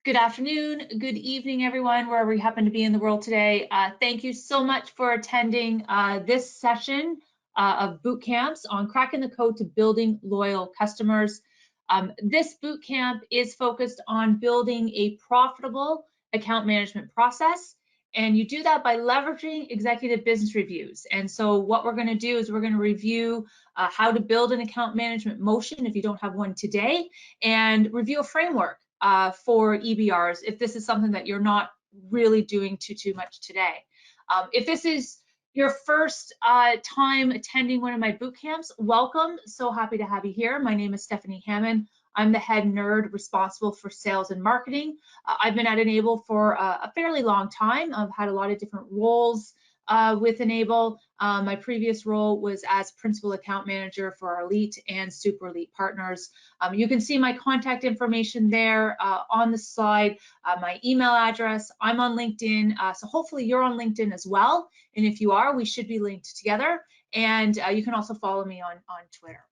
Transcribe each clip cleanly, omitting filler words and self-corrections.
Good afternoon, good evening, everyone, wherever you happen to be in the world today. Thank you so much for attending this session of boot camps on cracking the code to building loyal customers. This boot camp is focused on building a profitable account management process, and you do that by leveraging executive business reviews. And so what we're going to do is we're going to review how to build an account management motion if you don't have one today, and review a framework for EBRs if this is something that you're not really doing too much today. If this is your first time attending one of my boot camps, welcome. So happy to have you here. My name is Stephanie Hammond. I'm the head nerd responsible for sales and marketing. I've been at Enable for a fairly long time. I've had a lot of different roles with Enable. My previous role was as principal account manager for our elite and super elite partners. You can see my contact information there on the slide, my email address. I'm on LinkedIn, so hopefully you're on LinkedIn as well. And if you are, we should be linked together. And you can also follow me on Twitter.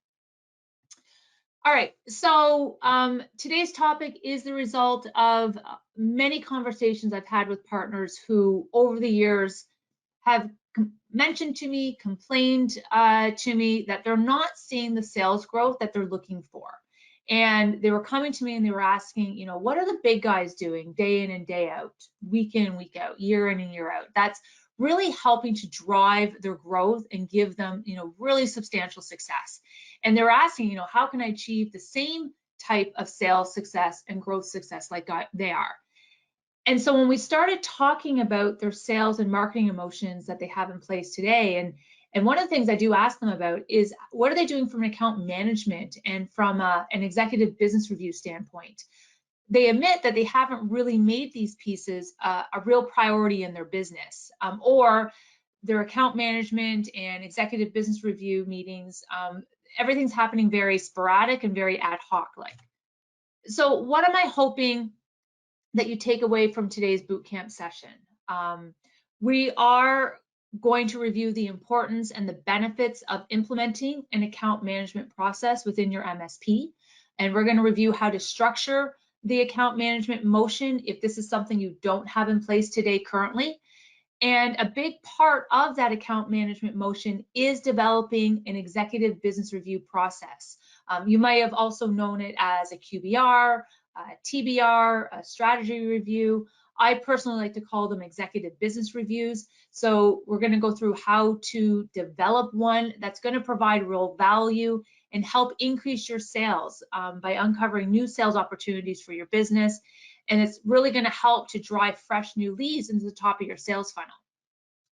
All right, so today's topic is the result of many conversations I've had with partners who over the years have mentioned to me, complained to me that they're not seeing the sales growth that they're looking for. And they were coming to me and they were asking, you know, what are the big guys doing day in and day out, week in and week out, year in and year out? That's really helping to drive their growth and give them, you know, really substantial success. And they're asking, you know, how can I achieve the same type of sales success and growth success like they are? And so when we started talking about their sales and marketing emotions that they have in place today, and one of the things I do ask them about is what are they doing from an account management and from an executive business review standpoint? They admit that they haven't really made these pieces a real priority in their business, or their account management and executive business review meetings, everything's happening very sporadic and very ad hoc like. So what am I hoping that you take away from today's bootcamp session? We are going to review the importance and the benefits of implementing an account management process within your MSP. And we're going to review how to structure the account management motion if this is something you don't have in place today currently. And a big part of that account management motion is developing an executive business review process. You might have also known it as a QBR, TBR, a strategy review. I personally like to call them executive business reviews. So we're going to go through how to develop one that's going to provide real value and help increase your sales by uncovering new sales opportunities for your business. And it's really going to help to drive fresh new leads into the top of your sales funnel.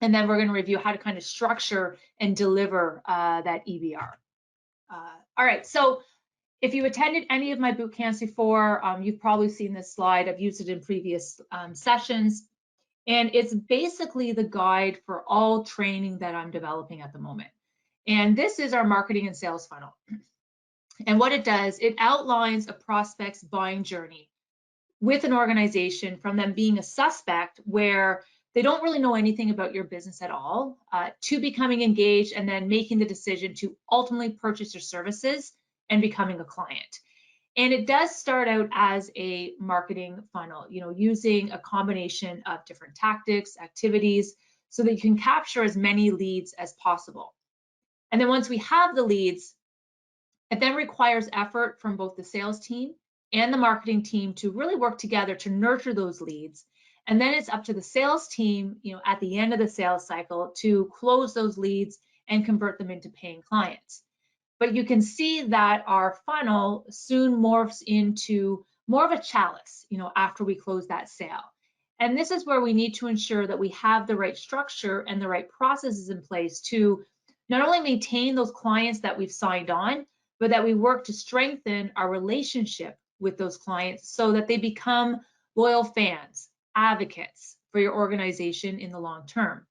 And then we're going to review how to kind of structure and deliver that EBR. All right, so if you attended any of my boot camps before, you've probably seen this slide. I've used it in previous sessions. And it's basically the guide for all training that I'm developing at the moment. And this is our marketing and sales funnel. And what it does, it outlines a prospect's buying journey with an organization from them being a suspect where they don't really know anything about your business at all, to becoming engaged and then making the decision to ultimately purchase your services and becoming a client. And it does start out as a marketing funnel, you know, using a combination of different tactics, activities, so that you can capture as many leads as possible. And then once we have the leads, it then requires effort from both the sales team and the marketing team to really work together to nurture those leads. And then it's up to the sales team, you know, at the end of the sales cycle to close those leads and convert them into paying clients. But you can see that our funnel soon morphs into more of a chalice, you know, after we close that sale. And this is where we need to ensure that we have the right structure and the right processes in place to not only maintain those clients that we've signed on, but that we work to strengthen our relationship with those clients so that they become loyal fans, advocates for your organization in the long term.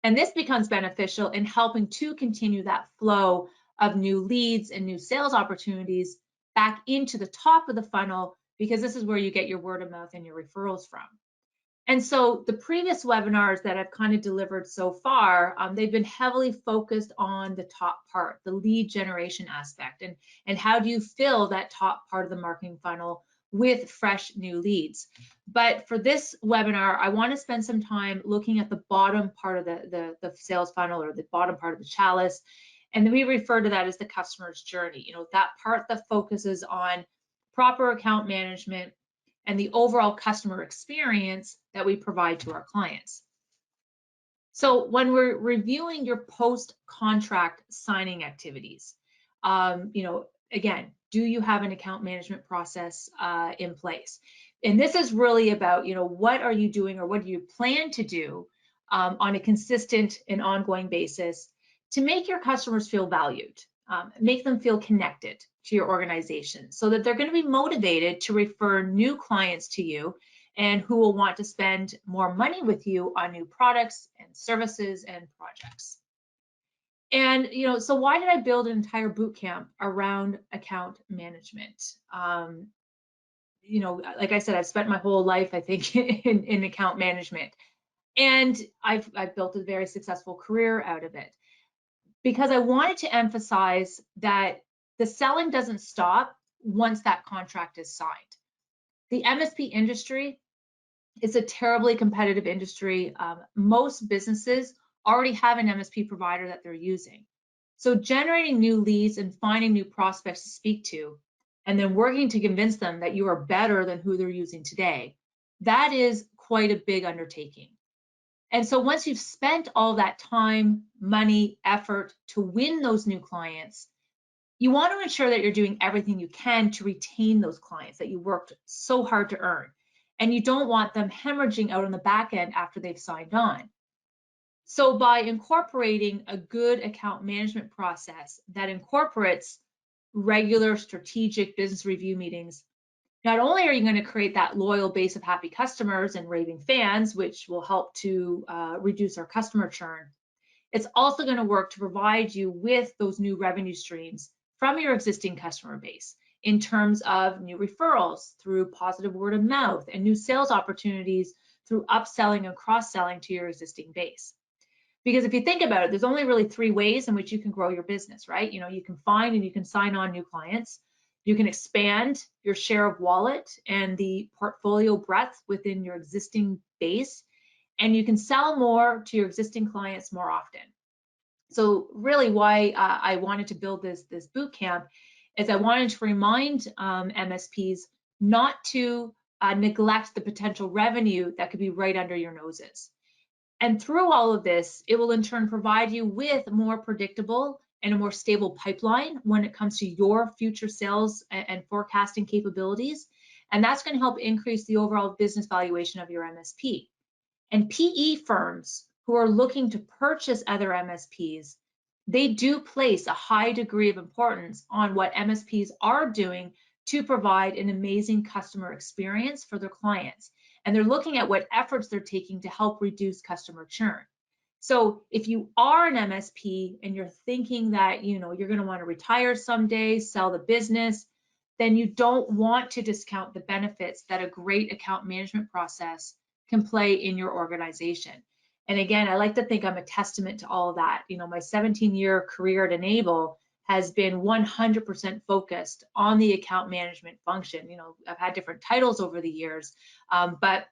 And this becomes beneficial in helping to continue that flow of new leads and new sales opportunities back into the top of the funnel, because this is where you get your word of mouth and your referrals from. And so the previous webinars that I've kind of delivered so far, they've been heavily focused on the top part, the lead generation aspect, and how do you fill that top part of the marketing funnel with fresh new leads. But for this webinar, I want to spend some time looking at the bottom part of the sales funnel, or the bottom part of the chalice. And we refer to that as the customer's journey. You know, that part that focuses on proper account management and the overall customer experience that we provide to our clients. So when we're reviewing your post-contract signing activities, you know, again, do you have an account management process in place? And this is really about, you know, what are you doing, or what do you plan to do on a consistent and ongoing basis to make your customers feel valued, make them feel connected to your organization, so that they're going to be motivated to refer new clients to you, and who will want to spend more money with you on new products and services and projects. And, you know, so why did I build an entire boot camp around account management? You know, like I said, I've spent my whole life, I think, in account management, and I've built a very successful career out of it, because I wanted to emphasize that the selling doesn't stop once that contract is signed. The MSP industry is a terribly competitive industry. Most businesses already have an MSP provider that they're using. So generating new leads and finding new prospects to speak to, and then working to convince them that you are better than who they're using today, that is quite a big undertaking. And so once you've spent all that time, money, effort to win those new clients, you want to ensure that you're doing everything you can to retain those clients that you worked so hard to earn. And you don't want them hemorrhaging out on the back end after they've signed on. So by incorporating a good account management process that incorporates regular strategic business review meetings, not only are you going to create that loyal base of happy customers and raving fans, which will help to reduce our customer churn, it's also going to work to provide you with those new revenue streams from your existing customer base, in terms of new referrals through positive word of mouth, and new sales opportunities through upselling and cross-selling to your existing base. Because if you think about it, there's only really 3 ways in which you can grow your business, right? You know, you can find and you can sign on new clients. You can expand your share of wallet and the portfolio breadth within your existing base, and you can sell more to your existing clients more often. So really why I wanted to build this boot camp is I wanted to remind MSPs not to neglect the potential revenue that could be right under your noses. And through all of this, it will in turn provide you with more predictable and a more stable pipeline when it comes to your future sales and forecasting capabilities. And that's going to help increase the overall business valuation of your MSP. And PE firms who are looking to purchase other MSPs, they do place a high degree of importance on what MSPs are doing to provide an amazing customer experience for their clients. And they're looking at what efforts they're taking to help reduce customer churn. So if you are an MSP and you're thinking that, you know, you're going to want to retire someday, sell the business, then you don't want to discount the benefits that a great account management process can play in your organization. And again, I like to think I'm a testament to all of that. You know, my 17-year career at Enable has been 100% focused on the account management function. You know, I've had different titles over the years, but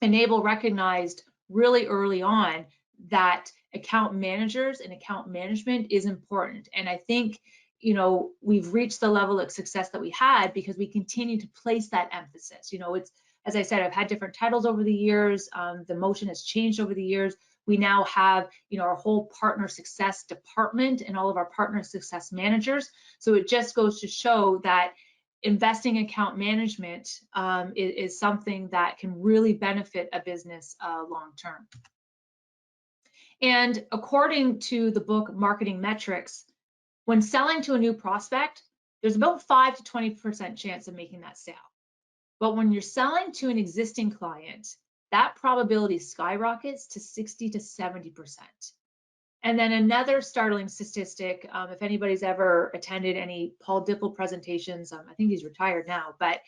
Enable recognized really early on that account managers and account management is important. And I think, you know, we've reached the level of success that we had because we continue to place that emphasis. You know, it's, as I said, I've had different titles over the years. The motion has changed over the years. We now have, you know, our whole partner success department and all of our partner success managers. So it just goes to show that investing in account management is something that can really benefit a business long term. And according to the book Marketing Metrics, when selling to a new prospect, there's about 5 to 20% chance of making that sale. But when you're selling to an existing client, that probability skyrockets to 60 to 70%. And then another startling statistic, if anybody's ever attended any Paul Dipple presentations, I think he's retired now, but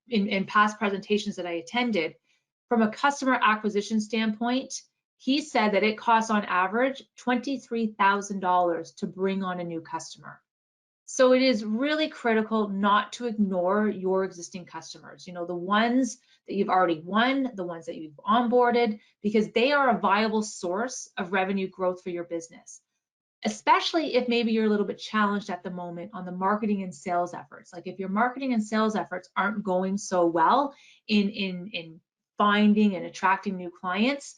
in past presentations that I attended, from a customer acquisition standpoint, he said that it costs on average $23,000 to bring on a new customer. So it is really critical not to ignore your existing customers, the ones that you've already won, the ones that you've onboarded, because they are a viable source of revenue growth for your business, especially if maybe you're a little bit challenged at the moment on the marketing and sales efforts. Like if your marketing and sales efforts aren't going so well in finding and attracting new clients,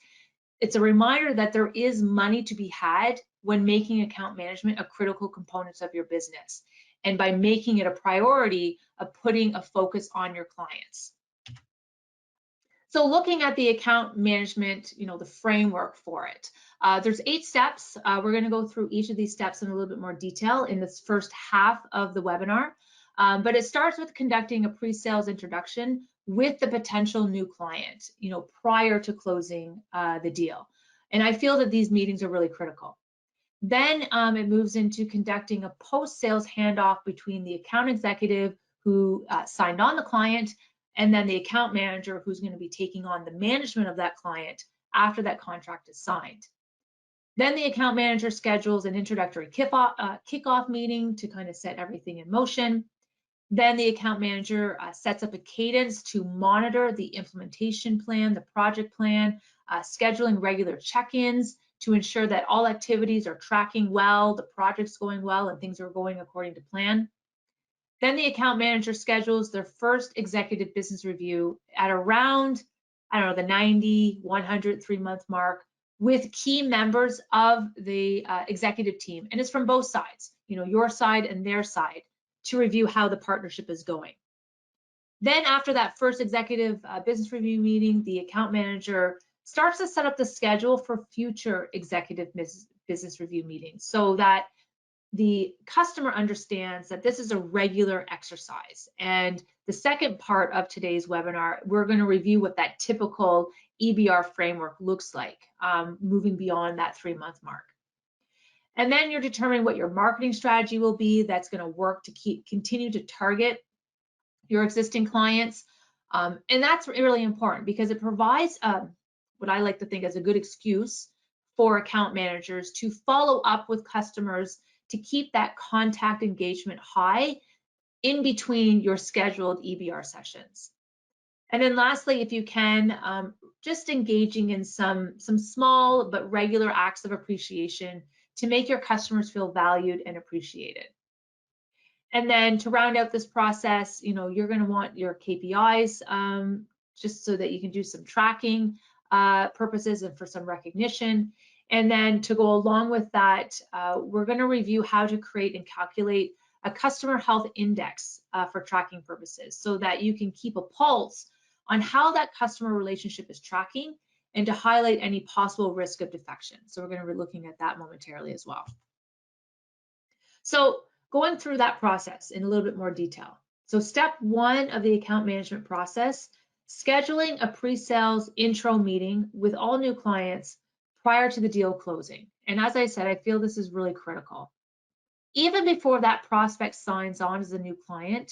it's a reminder that there is money to be had when making account management a critical component of your business, and by making it a priority of putting a focus on your clients. So looking at the account management, the framework for it, there's 8 steps. We're going to go through each of these steps in a little bit more detail in this first half of the webinar. But it starts with conducting a pre-sales introduction with the potential new client, prior to closing the deal. And I feel that these meetings are really critical. Then it moves into conducting a post-sales handoff between the account executive who signed on the client and then the account manager who's going to be taking on the management of that client after that contract is signed. Then the account manager schedules an introductory kickoff meeting to kind of set everything in motion. Then the account manager sets up a cadence to monitor the implementation plan, the project plan, scheduling regular check-ins to ensure that all activities are tracking well, the project's going well, and things are going according to plan. Then the account manager schedules their first executive business review at around, the 90, 100, 3-month mark with key members of the executive team. And it's from both sides, your side and their side, to review how the partnership is going. Then after that first executive business review meeting, the account manager starts to set up the schedule for future executive business review meetings so that the customer understands that this is a regular exercise. And the second part of today's webinar, we're going to review what that typical EBR framework looks like, moving beyond that 3-month mark. And then you're determining what your marketing strategy will be that's going to work to continue to target your existing clients. And that's really important because it provides what I like to think is a good excuse for account managers to follow up with customers to keep that contact engagement high in between your scheduled EBR sessions. And then lastly, if you can, just engaging in some small but regular acts of appreciation to make your customers feel valued and appreciated. And then to round out this process, you're going to want your KPIs just so that you can do some tracking purposes and for some recognition. And then to go along with that, we're going to review how to create and calculate a customer health index for tracking purposes so that you can keep a pulse on how that customer relationship is tracking and to highlight any possible risk of defection. So we're going to be looking at that momentarily as well. So going through that process in a little bit more detail. So step 1 of the account management process, scheduling a pre-sales intro meeting with all new clients prior to the deal closing. And as I said, I feel this is really critical. Even before that prospect signs on as a new client,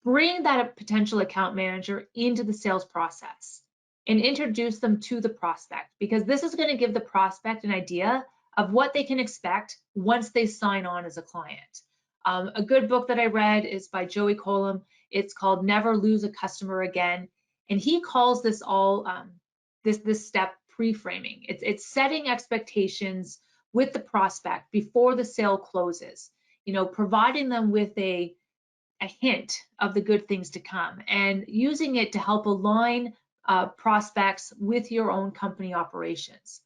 bring that potential account manager into the sales process and introduce them to the prospect, because this is going to give the prospect an idea of what they can expect once they sign on as a client. A good book that I read is by Joey Colum. It's called Never Lose a Customer Again. And he calls this all, this step pre-framing. It's setting expectations with the prospect before the sale closes, providing them with a hint of the good things to come and using it to help align prospects with your own company operations.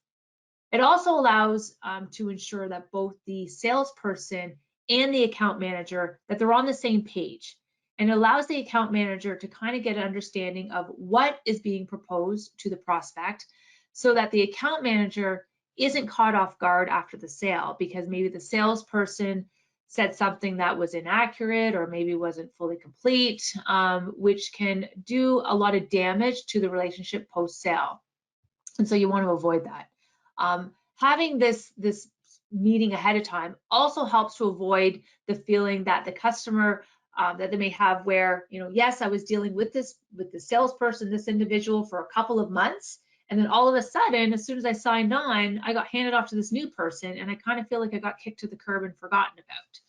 It also allows to ensure that both the salesperson and the account manager, that they're on the same page, and it allows the account manager to kind of get an understanding of what is being proposed to the prospect so that the account manager isn't caught off guard after the sale because maybe the salesperson said something that was inaccurate or maybe wasn't fully complete, which can do a lot of damage to the relationship post-sale. And so you want to avoid that. Having this meeting ahead of time also helps to avoid the feeling that the customer that they may have where, yes, I was dealing with the salesperson, this individual for a couple of months, and then all of a sudden, as soon as I signed on, I got handed off to this new person, and I kind of feel like I got kicked to the curb and forgotten about.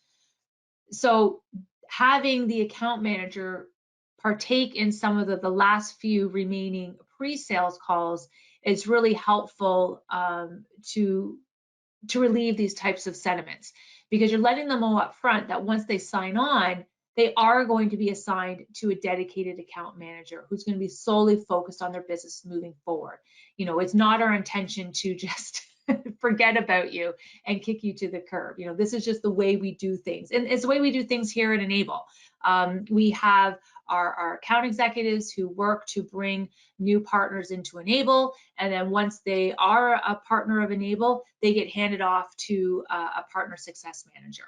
So having the account manager partake in some of the last few remaining pre-sales calls is really helpful to relieve these types of sentiments, because you're letting them know up front that once they sign on, they are going to be assigned to a dedicated account manager who's going to be solely focused on their business moving forward. You know, it's not our intention to just forget about you and kick you to the curb. You know, this is just the way we do things. And it's the way we do things here at Enable. We have our account executives who work to bring new partners into Enable. And then once they are a partner of Enable, they get handed off to a partner success manager.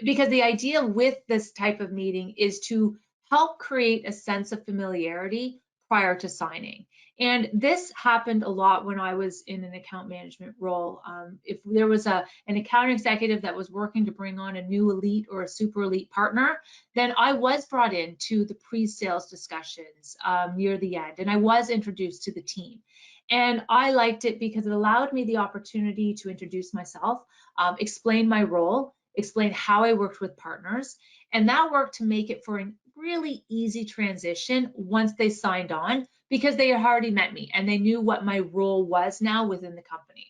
Because the idea with this type of meeting is to help create a sense of familiarity prior to signing. And this happened a lot when I was in an account management role. If there was an account executive that was working to bring on a new elite or a super elite partner, then I was brought in to the pre-sales discussions near the end, and I was introduced to the team. And I liked it because it allowed me the opportunity to introduce myself, explain my role, explain how I worked with partners, and that worked to make it for a really easy transition once they signed on, because they had already met me and they knew what my role was now within the company.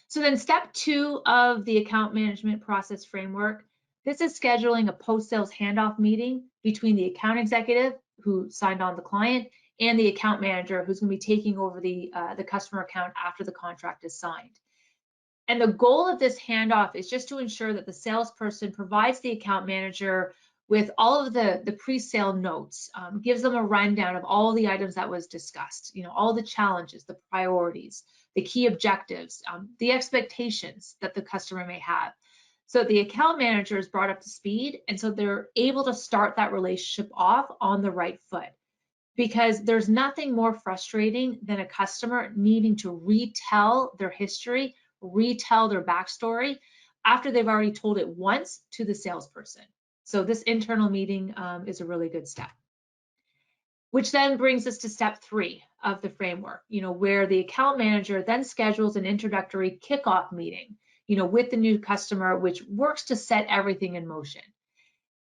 So then step 2 of the account management process framework, this is scheduling a post-sales handoff meeting between the account executive who signed on the client and the account manager who's going to be taking over the customer account after the contract is signed. And the goal of this handoff is just to ensure that the salesperson provides the account manager with all of the pre-sale notes, gives them a rundown of all the items that was discussed, you know, all the challenges, the priorities, the key objectives, the expectations that the customer may have. So the account manager is brought up to speed, and so they're able to start that relationship off on the right foot. Because there's nothing more frustrating than a customer needing to retell their history, retell their backstory after they've already told it once to the salesperson. So this internal meeting is a really good step. Which then brings us to step 3 of the framework, you know, where the account manager then schedules an introductory kickoff meeting, you know, with the new customer, which works to set everything in motion.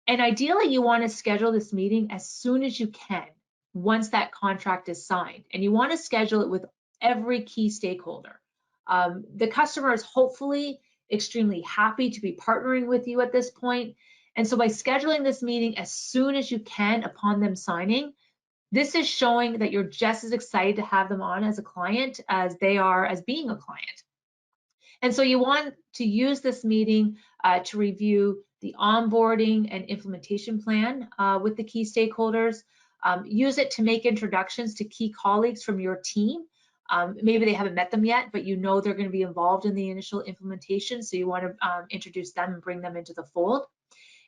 And ideally, you want to schedule this meeting as soon as you can, once that contract is signed, and you want to schedule it with every key stakeholder. The customer is hopefully extremely happy to be partnering with you at this point. And so by scheduling this meeting as soon as you can upon them signing, this is showing that you're just as excited to have them on as a client as they are as being a client. And so you want to use this meeting to review the onboarding and implementation plan with the key stakeholders. Use it to make introductions to key colleagues from your team. Maybe they haven't met them yet, but you know they're going to be involved in the initial implementation, so you want to introduce them and bring them into the fold.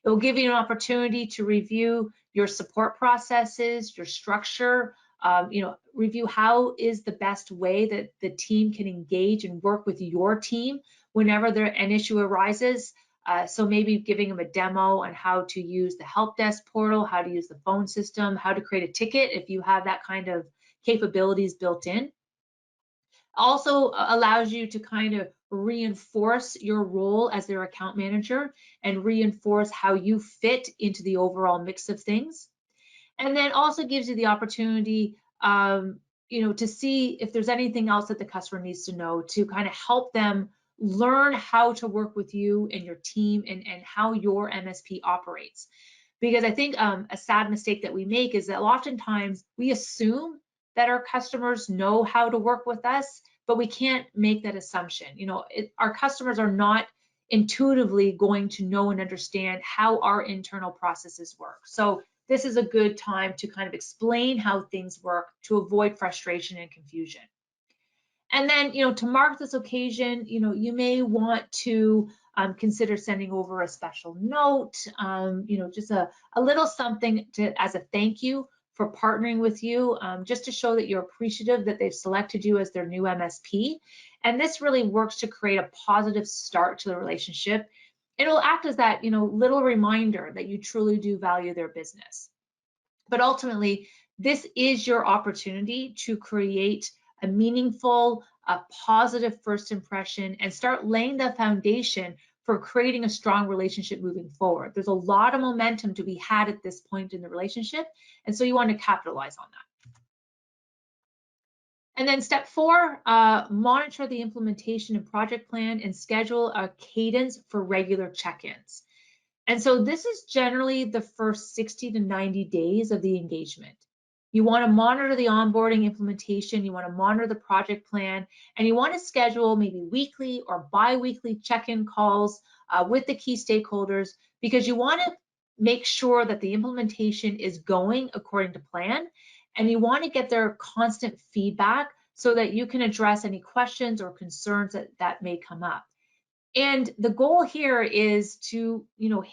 It will give you an opportunity to review your support processes, your structure, you know, review how is the best way that the team can engage and work with your team whenever an issue arises. So maybe giving them a demo on how to use the help desk portal, how to use the phone system, how to create a ticket if you have that kind of capabilities built in. Also allows you to kind of reinforce your role as their account manager and reinforce how you fit into the overall mix of things. And then also gives you the opportunity, you know, to see if there's anything else that the customer needs to know to kind of help them learn how to work with you and your team and how your MSP operates. Because I think a sad mistake that we make is that oftentimes we assume that our customers know how to work with us, but we can't make that assumption. You know, our customers are not intuitively going to know and understand how our internal processes work. So this is a good time to kind of explain how things work to avoid frustration and confusion. And then, you know, to mark this occasion, you know, you may want to consider sending over a special note, you know, just a little something as a thank you for partnering with you, just to show that you're appreciative that they've selected you as their new MSP. And this really works to create a positive start to the relationship. It'll act as that, you know, little reminder that you truly do value their business. But ultimately, this is your opportunity to create a meaningful, a positive first impression and start laying the foundation for creating a strong relationship moving forward. There's a lot of momentum to be had at this point in the relationship, and so you want to capitalize on that. And then step 4, monitor the implementation and project plan and schedule a cadence for regular check-ins. And so this is generally the first 60 to 90 days of the engagement. You want to monitor the onboarding implementation, you want to monitor the project plan, and you want to schedule maybe weekly or bi-weekly check-in calls with the key stakeholders, because you want to make sure that the implementation is going according to plan, and you want to get their constant feedback so that you can address any questions or concerns that may come up. And the goal here is to,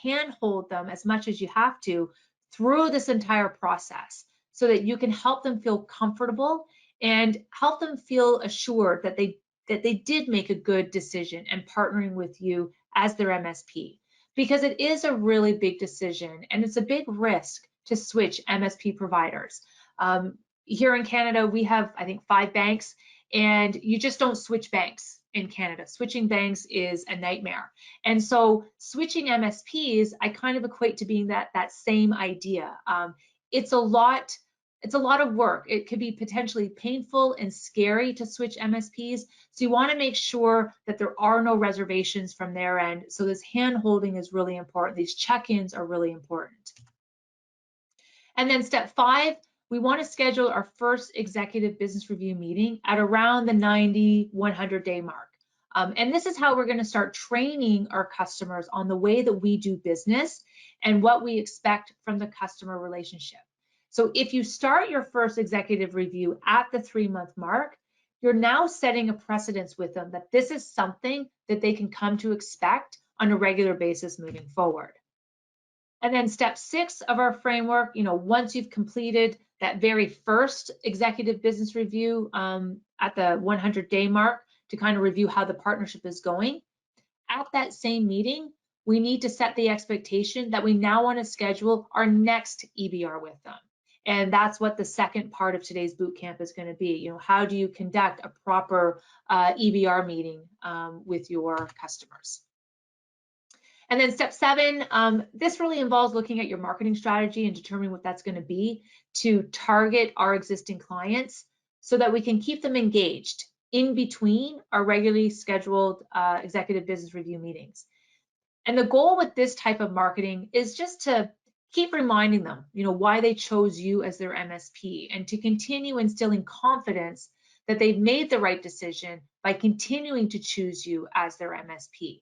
handhold them as much as you have to through this entire process so that you can help them feel comfortable and help them feel assured that they did make a good decision and partnering with you as their MSP. Because it is a really big decision and it's a big risk to switch MSP providers. Here in Canada, we have, I think, 5 banks, and you just don't switch banks in Canada. Switching banks is a nightmare. And so switching MSPs, I kind of equate to being that same idea. It's a lot of work. It could be potentially painful and scary to switch MSPs. So you want to make sure that there are no reservations from their end. So this hand holding is really important. These check-ins are really important. And then step 5, we want to schedule our first executive business review meeting at around the 90, 100 day mark. And this is how we're going to start training our customers on the way that we do business and what we expect from the customer relationship. So if you start your first executive review at the 3-month mark, you're now setting a precedence with them that this is something that they can come to expect on a regular basis moving forward. And then step 6 of our framework, once you've completed that very first executive business review at the 100-day mark to kind of review how the partnership is going, at that same meeting, we need to set the expectation that we now want to schedule our next EBR with them. And that's what the second part of today's boot camp is going to be. How do you conduct a proper EBR meeting with your customers? And then step 7, this really involves looking at your marketing strategy and determining what that's going to be to target our existing clients so that we can keep them engaged in between our regularly scheduled executive business review meetings. And the goal with this type of marketing is just to keep reminding them, why they chose you as their MSP, and to continue instilling confidence that they've made the right decision by continuing to choose you as their MSP.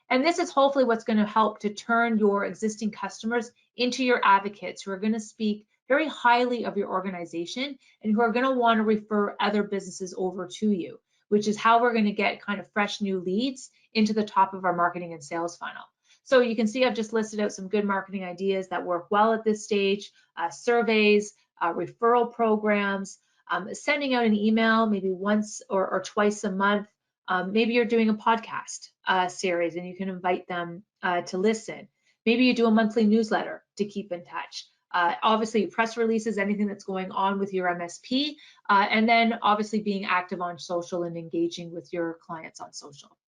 And this is hopefully what's going to help to turn your existing customers into your advocates who are going to speak very highly of your organization and who are going to want to refer other businesses over to you, which is how we're going to get kind of fresh new leads into the top of our marketing and sales funnel. So you can see I've just listed out some good marketing ideas that work well at this stage: surveys, referral programs, sending out an email maybe once or twice a month. Maybe you're doing a podcast series and you can invite them to listen. Maybe you do a monthly newsletter to keep in touch. Obviously, press releases, anything that's going on with your MSP, and then obviously being active on social and engaging with your clients on social.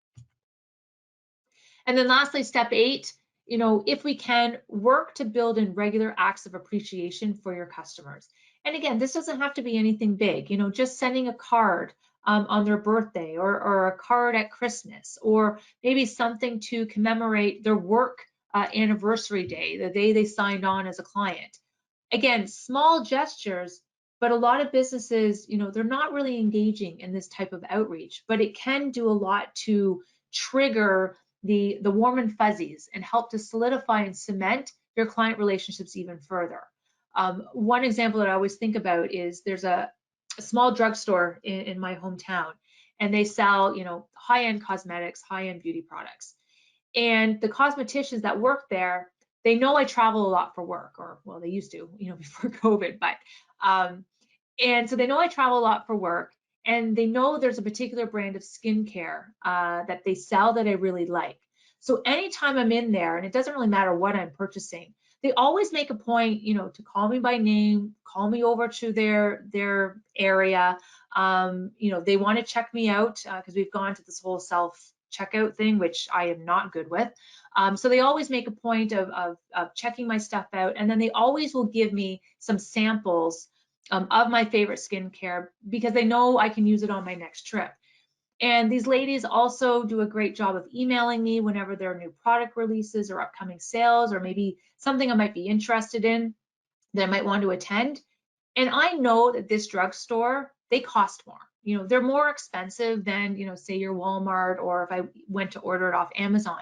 And then lastly, step 8, if we can, work to build in regular acts of appreciation for your customers. And again, this doesn't have to be anything big, just sending a card on their birthday, or a card at Christmas, or maybe something to commemorate their work anniversary day, the day they signed on as a client. Again, small gestures, but a lot of businesses, they're not really engaging in this type of outreach, but it can do a lot to trigger the warm and fuzzies and help to solidify and cement your client relationships even further. One example that I always think about is there's a small drugstore in my hometown, and they sell, high-end cosmetics, high-end beauty products. And the cosmeticians that work there, they know I travel a lot for work, or well, they used to, before COVID, but and so they know I travel a lot for work, and they know there's a particular brand of skincare that they sell that I really like. So anytime I'm in there, and it doesn't really matter what I'm purchasing, they always make a point, to call me by name, call me over to their area. They want to check me out because we've gone to this whole self checkout thing, which I am not good with. So they always make a point of checking my stuff out, and then they always will give me some samples of my favorite skincare because they know I can use it on my next trip. And these ladies also do a great job of emailing me whenever there are new product releases or upcoming sales, or maybe something I might be interested in that I might want to attend. And I know that this drugstore, they cost more. They're more expensive than, say your Walmart, or if I went to order it off Amazon.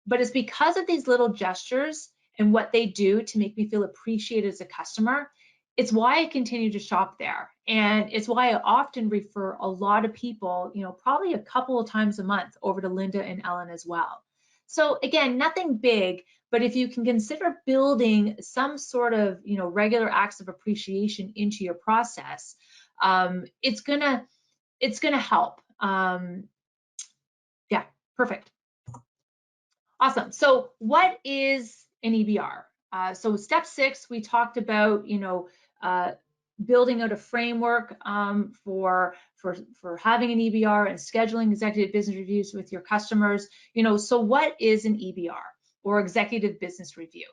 But it's because of these little gestures and what they do to make me feel appreciated as a customer. It's why I continue to shop there. And it's why I often refer a lot of people, probably a couple of times a month, over to Linda and Ellen as well. So again, nothing big, but if you can consider building some sort of, regular acts of appreciation into your process, it's gonna help. Yeah, perfect. Awesome. So what is an EBR? So step 6, we talked about, building out a framework for having an EBR and scheduling executive business reviews with your customers. So what is an EBR, or executive business review?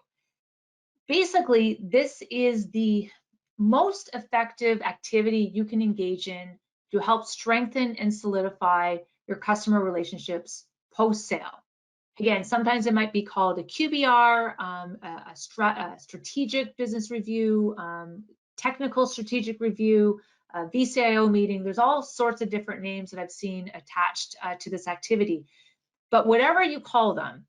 Basically, this is the most effective activity you can engage in to help strengthen and solidify your customer relationships post-sale. Again, sometimes it might be called a QBR, a strategic business review, technical strategic review, VCIO meeting. There's all sorts of different names that I've seen attached to this activity. But whatever you call them,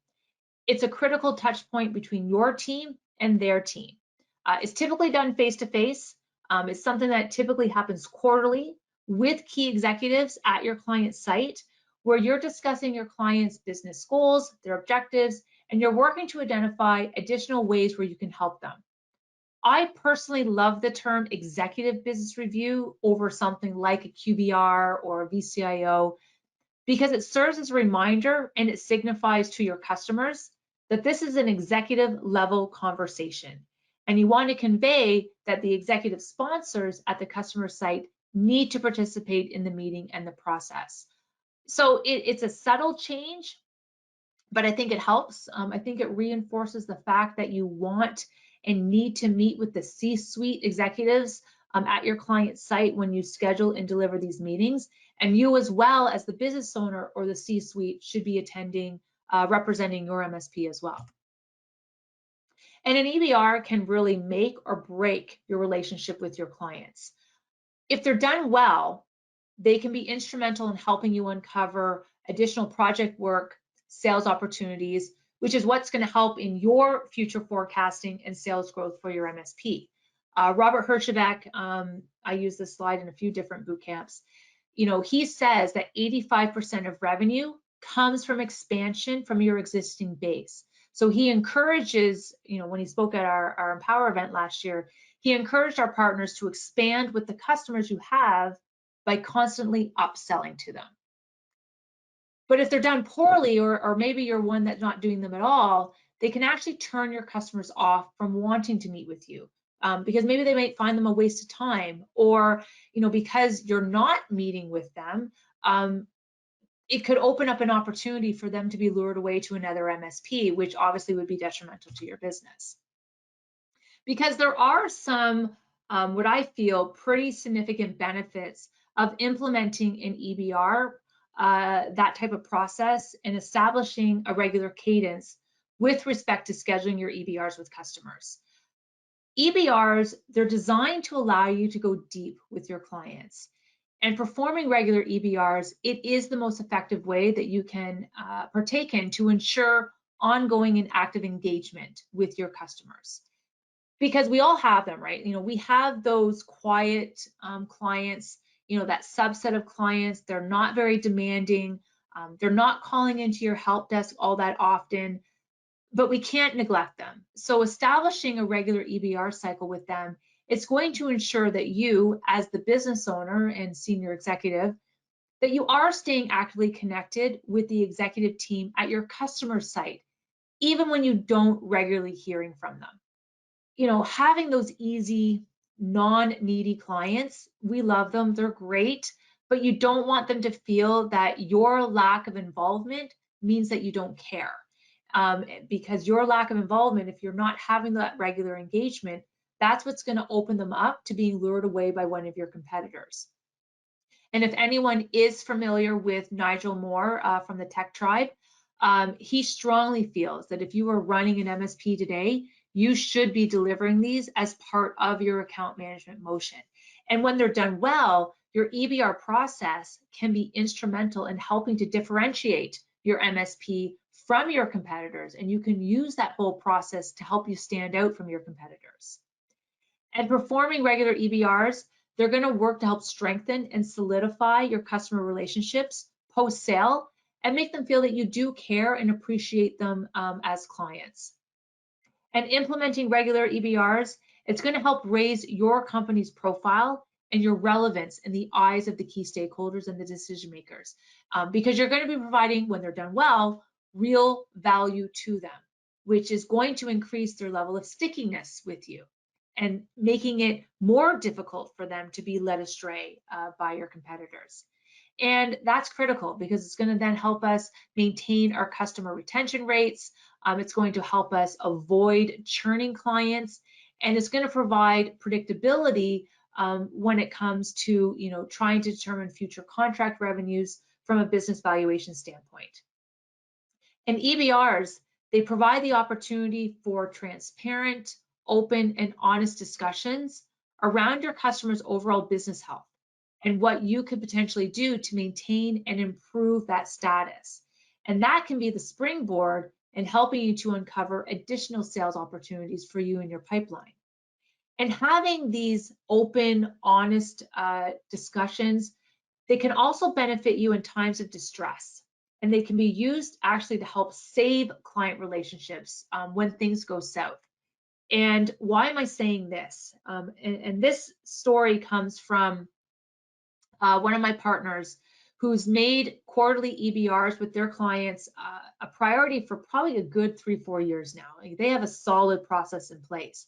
it's a critical touch point between your team and their team. It's typically done face-to-face. It's something that typically happens quarterly with key executives at your client site, where you're discussing your client's business goals, their objectives, and you're working to identify additional ways where you can help them. I personally love the term executive business review over something like a QBR or a VCIO, because it serves as a reminder and it signifies to your customers that this is an executive level conversation. And you want to convey that the executive sponsors at the customer site need to participate in the meeting and the process. So it's a subtle change, but I think it helps. I think it reinforces the fact that you want and need to meet with the C-suite executives at your client site when you schedule and deliver these meetings. And you, as well as the business owner or the C-suite, should be attending, representing your MSP as well. And an EBR can really make or break your relationship with your clients. If they're done well, they can be instrumental in helping you uncover additional project work, sales opportunities, which is what's going to help in your future forecasting and sales growth for your MSP. Robert Herjavec, I use this slide in a few different boot camps. He says that 85% of revenue comes from expansion from your existing base. So he encourages, when he spoke at our Empower event last year, he encouraged our partners to expand with the customers you have by constantly upselling to them. But if they're done poorly, or maybe you're one that's not doing them at all, they can actually turn your customers off from wanting to meet with you, because maybe they might find them a waste of time, or because you're not meeting with them, it could open up an opportunity for them to be lured away to another MSP, which obviously would be detrimental to your business. Because there are some, what I feel, pretty significant benefits of implementing an EBR, that type of process, and establishing a regular cadence with respect to scheduling your EBRs with customers. EBRs, they're designed to allow you to go deep with your clients. And performing regular EBRs, it is the most effective way that you can partake in to ensure ongoing and active engagement with your customers. Because we all have them, right? We have those quiet clients, that subset of clients. They're not very demanding. They're not calling into your help desk all that often, but we can't neglect them. So establishing a regular EBR cycle with them, it's going to ensure that you, as the business owner and senior executive, that you are staying actively connected with the executive team at your customer site, even when you don't regularly hearing from them. Having those easy, non-needy clients, we love them, they're great, but you don't want them to feel that your lack of involvement means that you don't care. Because your lack of involvement, if you're not having that regular engagement, that's what's going to open them up to being lured away by one of your competitors. And if anyone is familiar with Nigel Moore from the Tech Tribe, he strongly feels that if you are running an MSP today, you should be delivering these as part of your account management motion. And when they're done well, your EBR process can be instrumental in helping to differentiate your MSP from your competitors, and you can use that whole process to help you stand out from your competitors. And performing regular EBRs, they're going to work to help strengthen and solidify your customer relationships post-sale and make them feel that you do care and appreciate them as clients. And implementing regular EBRs, it's going to help raise your company's profile and your relevance in the eyes of the key stakeholders and the decision makers, because you're going to be providing, when they're done well, real value to them, which is going to increase their level of stickiness with you and making it more difficult for them to be led astray by your competitors. And that's critical because it's going to then help us maintain our customer retention rates. It's going to help us avoid churning clients, and it's going to provide predictability when it comes to trying to determine future contract revenues from a business valuation standpoint. And EBRs, they provide the opportunity for transparent, open, and honest discussions around your customer's overall business health and what you could potentially do to maintain and improve that status. And that can be the springboard in helping you to uncover additional sales opportunities for you in your pipeline. And having these open, honest discussions, they can also benefit you in times of distress. And they can be used actually to help save client relationships when things go south. And why am I saying this? And this story comes from one of my partners who's made quarterly EBRs with their clients a priority for probably a good 3-4 years now. Like, they have a solid process in place.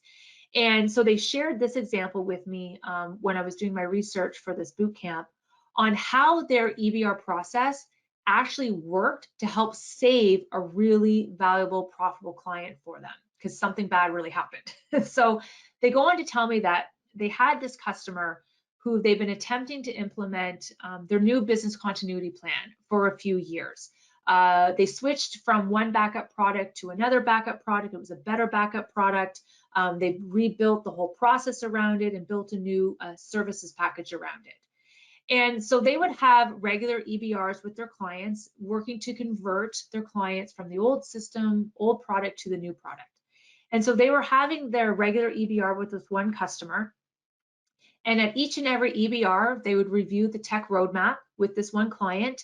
And so they shared this example with me when I was doing my research for this boot camp on how their EBR process actually worked to help save a really valuable, profitable client for them because something bad really happened. So they go on to tell me that they had this customer who they've been attempting to implement their new business continuity plan for a few years. They switched from one backup product to another backup product. It was a better backup product. They rebuilt the whole process around it and built a new services package around it. And so they would have regular EBRs with their clients, working to convert their clients from the old system, old product to the new product. And so they were having their regular EBR with this one customer. And at each and every EBR, they would review the tech roadmap with this one client,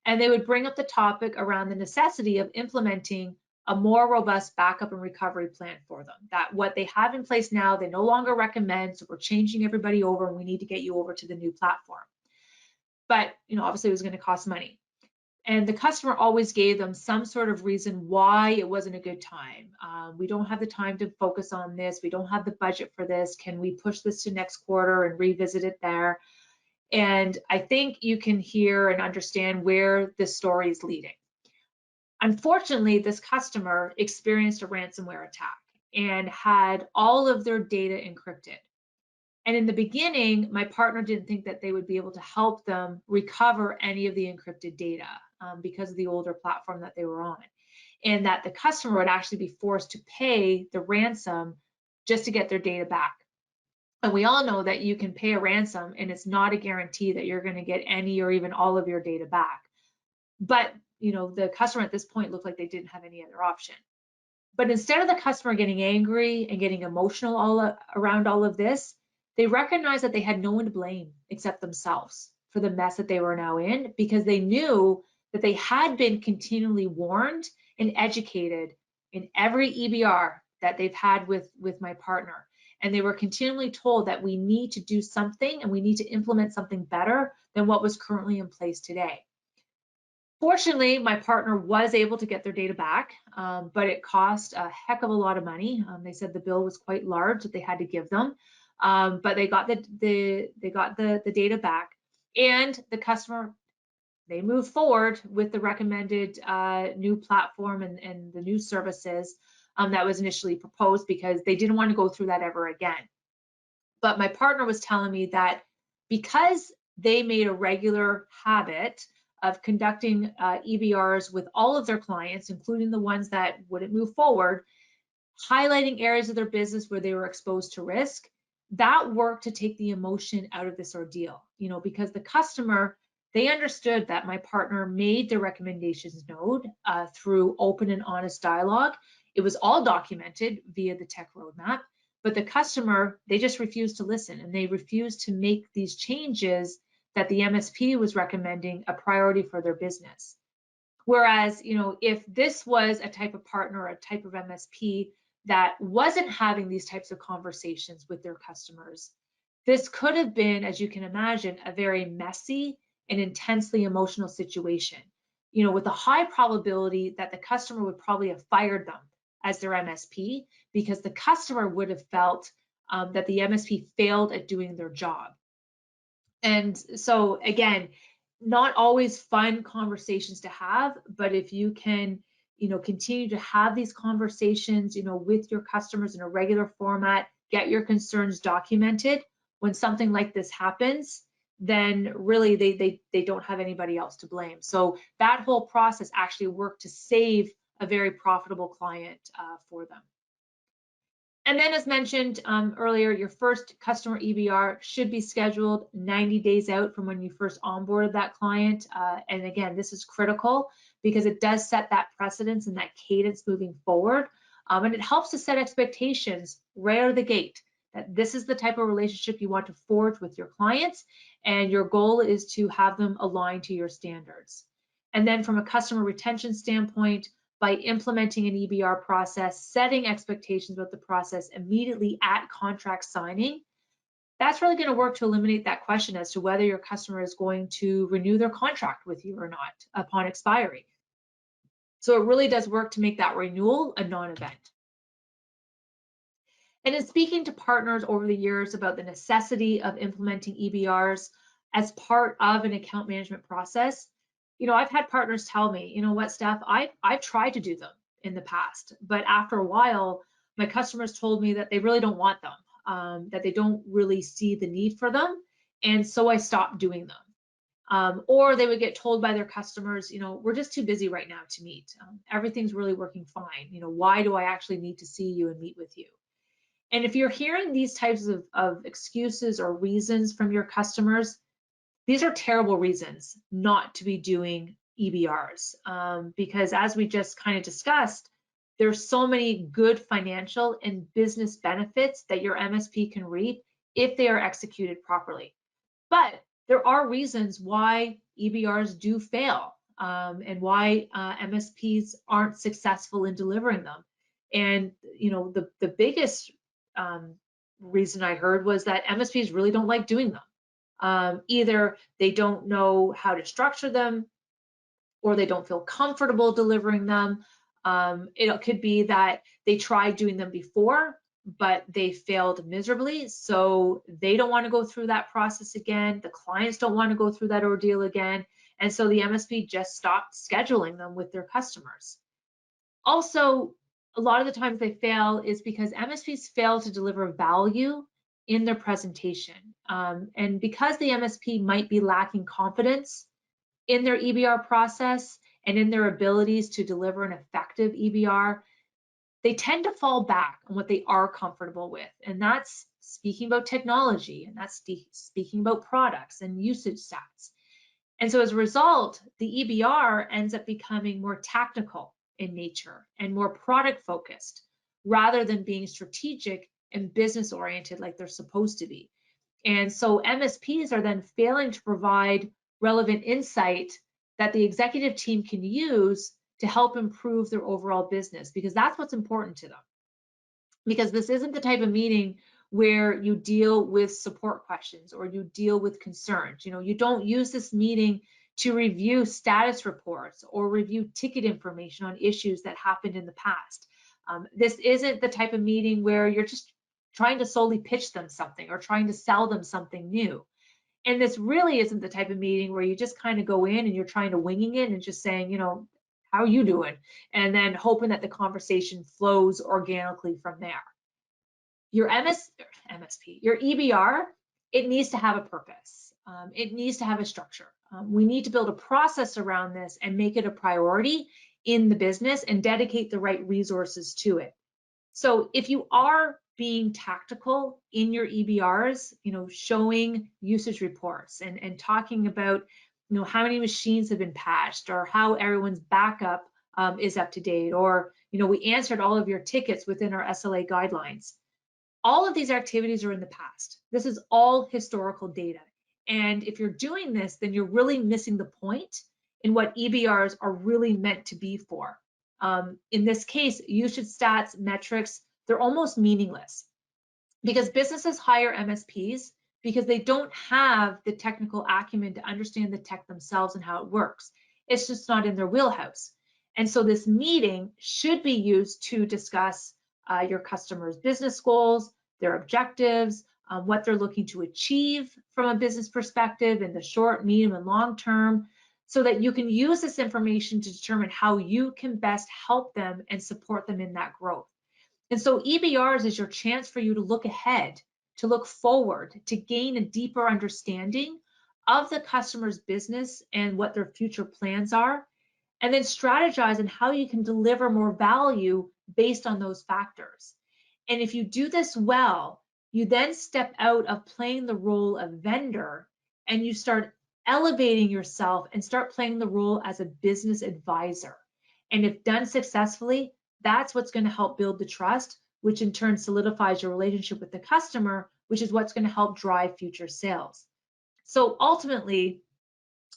and they would bring up the topic around the necessity of implementing a more robust backup and recovery plan for them. That what they have in place now, they no longer recommend, so we're changing everybody over and we need to get you over to the new platform. But obviously it was going to cost money. And the customer always gave them some sort of reason why it wasn't a good time. We don't have the time to focus on this. We don't have the budget for this. Can we push this to next quarter and revisit it there? And I think you can hear and understand where this story is leading. Unfortunately, this customer experienced a ransomware attack and had all of their data encrypted. And in the beginning, my partner didn't think that they would be able to help them recover any of the encrypted data because of the older platform that they were on, and that the customer would actually be forced to pay the ransom just to get their data back. And we all know that you can pay a ransom and it's not a guarantee that you're going to get any or even all of your data back. But the customer at this point looked like they didn't have any other option. But instead of the customer getting angry and getting emotional around all of this, they recognized that they had no one to blame except themselves for the mess that they were now in, because they knew that they had been continually warned and educated in every EBR that they've had with my partner. And they were continually told that we need to do something and we need to implement something better than what was currently in place today. Fortunately, my partner was able to get their data back, but it cost a heck of a lot of money. They said the bill was quite large that they had to give them. But they got the data back, And the customer, they move forward with the recommended new platform and the new services that was initially proposed because they didn't want to go through that ever again. But my partner was telling me that because they made a regular habit of conducting EBRs with all of their clients, including the ones that wouldn't move forward, highlighting areas of their business where they were exposed to risk, that worked to take the emotion out of this ordeal, because the customer, they understood that my partner made the recommendations known through open and honest dialogue. It was all documented via the tech roadmap, but the customer, they just refused to listen, and they refused to make these changes that the MSP was recommending a priority for their business. Whereas, if this was a type of partner or a type of MSP that wasn't having these types of conversations with their customers, this could have been, as you can imagine, a very messy and intensely emotional situation, with a high probability that the customer would probably have fired them as their MSP because the customer would have felt that the MSP failed at doing their job. And so again, not always fun conversations to have, but if you can, continue to have these conversations, with your customers in a regular format, get your concerns documented. When something like this happens, then really they don't have anybody else to blame. So that whole process actually worked to save a very profitable client for them. And then as mentioned earlier, your first customer EBR should be scheduled 90 days out from when you first onboarded that client. And again, this is critical because it does set that precedence and that cadence moving forward. And it helps to set expectations right out of the gate that this is the type of relationship you want to forge with your clients, and your goal is to have them align to your standards. And then from a customer retention standpoint, by implementing an EBR process, setting expectations about the process immediately at contract signing, that's really going to work to eliminate that question as to whether your customer is going to renew their contract with you or not upon expiry. So it really does work to make that renewal a non-event. And in speaking to partners over the years about the necessity of implementing EBRs as part of an account management process, I've had partners tell me, what, Steph, I've tried to do them in the past, but after a while, my customers told me that they really don't want them, that they don't really see the need for them, and so I stopped doing them. Or they would get told by their customers, we're just too busy right now to meet. Everything's really working fine. Why do I actually need to see you and meet with you? And if you're hearing these types of excuses or reasons from your customers, these are terrible reasons not to be doing EBRs, because as we just kind of discussed, there's so many good financial and business benefits that your MSP can reap if they are executed properly. But there are reasons why EBRs do fail, and why MSPs aren't successful in delivering them. And the biggest reason I heard was that MSPs really don't like doing them. Either they don't know how to structure them, or they don't feel comfortable delivering them. It could be that they tried doing them before, but they failed miserably, so they don't want to go through that process again. The clients don't want to go through that ordeal again, and so the MSP just stopped scheduling them with their customers. Also, a lot of the times they fail is because MSPs fail to deliver value in their presentation. And because the MSP might be lacking confidence in their EBR process and in their abilities to deliver an effective EBR, they tend to fall back on what they are comfortable with. And that's speaking about technology, and that's speaking about products and usage stats. And so as a result, the EBR ends up becoming more tactical in nature and more product focused rather than being strategic and business oriented like they're supposed to be. And so MSPs are then failing to provide relevant insight that the executive team can use to help improve their overall business, because that's what's important to them. Because this isn't the type of meeting where you deal with support questions or you deal with concerns. You don't use this meeting to review status reports or review ticket information on issues that happened in the past. This isn't the type of meeting where you're just trying to solely pitch them something or trying to sell them something new. And this really isn't the type of meeting where you just kind of go in and you're trying to winging it and just saying, how are you doing? And then hoping that the conversation flows organically from there. Your MSP, your EBR, it needs to have a purpose. It needs to have a structure. We need to build a process around this and make it a priority in the business and dedicate the right resources to it. So if you are being tactical in your EBRs, showing usage reports and talking about, how many machines have been patched or how everyone's backup is up to date, or, we answered all of your tickets within our SLA guidelines. All of these activities are in the past. This is all historical data. And if you're doing this, then you're really missing the point in what EBRs are really meant to be for. In this case, usage stats, metrics, they're almost meaningless because businesses hire MSPs because they don't have the technical acumen to understand the tech themselves and how it works. It's just not in their wheelhouse. And so this meeting should be used to discuss your customers' business goals, their objectives, what they're looking to achieve from a business perspective in the short, medium, and long term, so that you can use this information to determine how you can best help them and support them in that growth. And so EBRs is your chance for you to look ahead, to look forward, to gain a deeper understanding of the customer's business and what their future plans are, and then strategize on how you can deliver more value based on those factors. And if you do this well, you then step out of playing the role of vendor and you start elevating yourself and start playing the role as a business advisor. And if done successfully, that's what's going to help build the trust, which in turn solidifies your relationship with the customer, which is what's going to help drive future sales. So ultimately,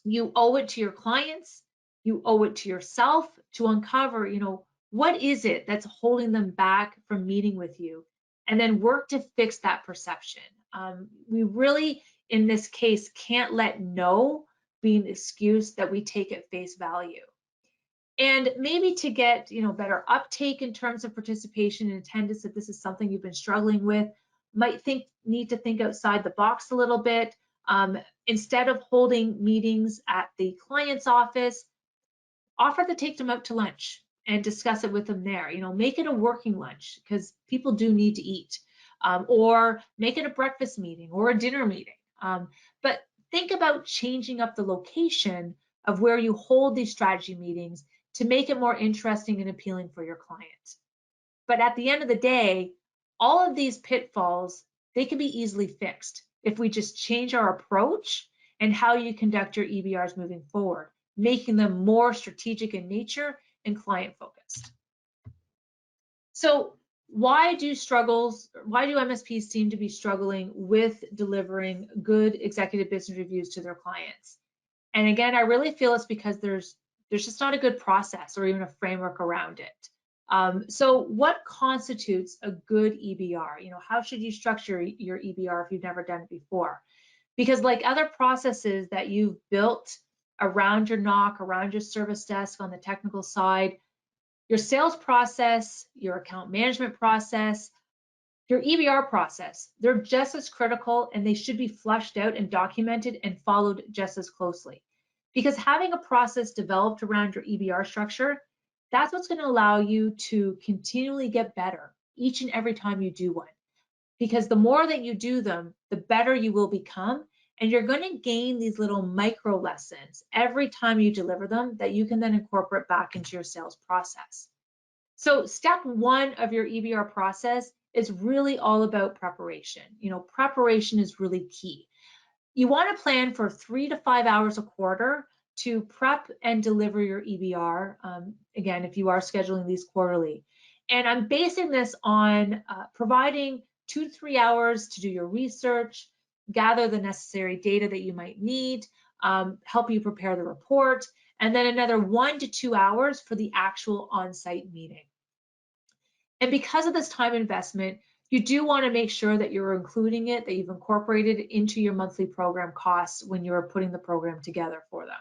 you owe it to your clients, you owe it to yourself to uncover, what is it that's holding them back from meeting with you, and then work to fix that perception. We really, in this case, can't let no be an excuse that we take at face value. And maybe to get, better uptake in terms of participation and attendance, if this is something you've been struggling with, might need to think outside the box a little bit. Instead of holding meetings at the client's office, offer to take them out to lunch and discuss it with them there. Make it a working lunch because people do need to eat, or make it a breakfast meeting or a dinner meeting. But think about changing up the location of where you hold these strategy meetings to make it more interesting and appealing for your client. But at the end of the day, all of these pitfalls, they can be easily fixed if we just change our approach and how you conduct your EBRs moving forward, making them more strategic in nature and client focused. So why do MSPs seem to be struggling with delivering good executive business reviews to their clients? And again, I really feel it's because there's just not a good process or even a framework around it. So what constitutes a good EBR? How should you structure your EBR if you've never done it before? Because like other processes that you've built around your NOC, around your service desk on the technical side, your sales process, your account management process, your EBR process, they're just as critical and they should be fleshed out and documented and followed just as closely. Because having a process developed around your EBR structure, that's what's going to allow you to continually get better each and every time you do one. Because the more that you do them, the better you will become. And you're going to gain these little micro lessons every time you deliver them that you can then incorporate back into your sales process. So step one of your EBR process is really all about preparation. Preparation is really key. You want to plan for 3 to 5 hours a quarter to prep and deliver your EBR, again, if you are scheduling these quarterly. And I'm basing this on providing 2 to 3 hours to do your research, gather the necessary data that you might need, help you prepare the report, and then another 1 to 2 hours for the actual on-site meeting. And because of this time investment, you do want to make sure that you're including it, that you've incorporated it into your monthly program costs when you're putting the program together for them.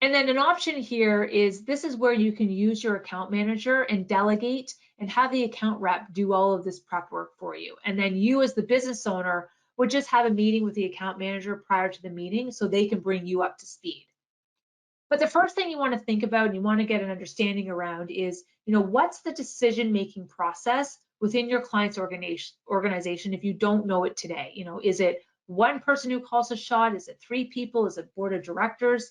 And then an option here is this is where you can use your account manager and delegate and have the account rep do all of this prep work for you. And then you as the business owner would just have a meeting with the account manager prior to the meeting so they can bring you up to speed. But the first thing you want to think about and you want to get an understanding around is, what's the decision-making process within your client's organization if you don't know it today? Is it one person who calls a shot? Is it 3 people? Is it board of directors?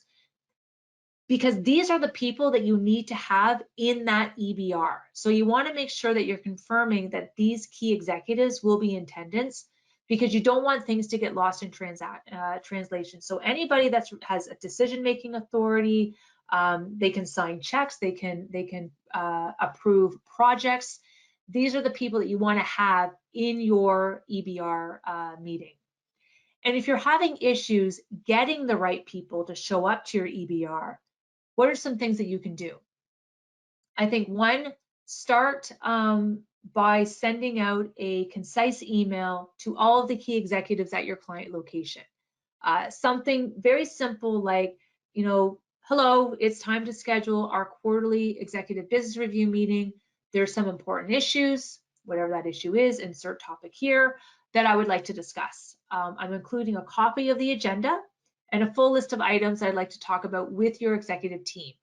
Because these are the people that you need to have in that EBR. So you want to make sure that you're confirming that these key executives will be in attendance, because you don't want things to get lost in translation. So anybody that has a decision-making authority, they can sign checks, they can approve projects. These are the people that you want to have in your EBR meeting. And if you're having issues getting the right people to show up to your EBR, what are some things that you can do? I think one, start by sending out a concise email to all of the key executives at your client location. Something very simple like, hello, it's time to schedule our quarterly executive business review meeting. There's some important issues, whatever that issue is, insert topic here, that I would like to discuss. I'm including a copy of the agenda and a full list of items I'd like to talk about with your executive team.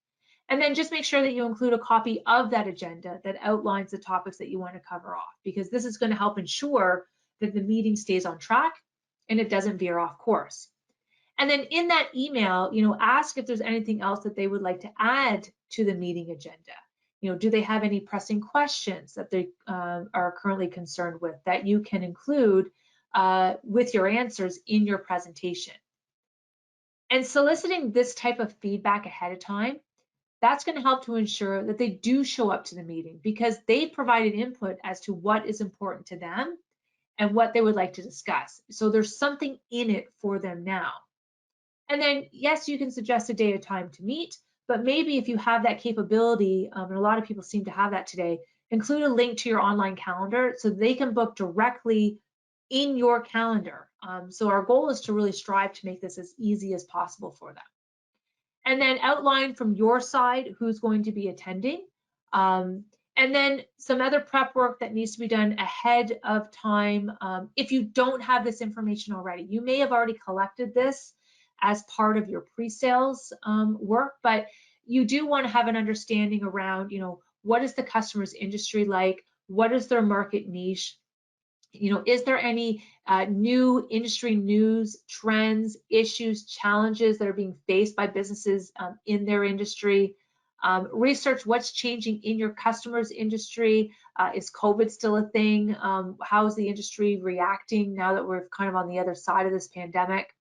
And then just make sure that you include a copy of that agenda that outlines the topics that you want to cover off, because this is going to help ensure that the meeting stays on track and it doesn't veer off course. And then in that email, ask if there's anything else that they would like to add to the meeting agenda. Do they have any pressing questions that they are currently concerned with that you can include with your answers in your presentation? And soliciting this type of feedback ahead of time, that's going to help to ensure that they do show up to the meeting, because they provided input as to what is important to them and what they would like to discuss. So there's something in it for them now. And then, yes, you can suggest a day or time to meet, but maybe if you have that capability, and a lot of people seem to have that today, include a link to your online calendar so they can book directly in your calendar. So our goal is to really strive to make this as easy as possible for them. And then outline from your side who's going to be attending. And then some other prep work that needs to be done ahead of time. If you don't have this information already, you may have already collected this as part of your pre-sales work, but you do want to have an understanding around, what is the customer's industry like? What is their market niche? Is there any new industry news, trends, issues, challenges that are being faced by businesses in their industry? Research what's changing in your customer's industry. Is COVID still a thing? How is the industry reacting now that we're kind of on the other side of this pandemic?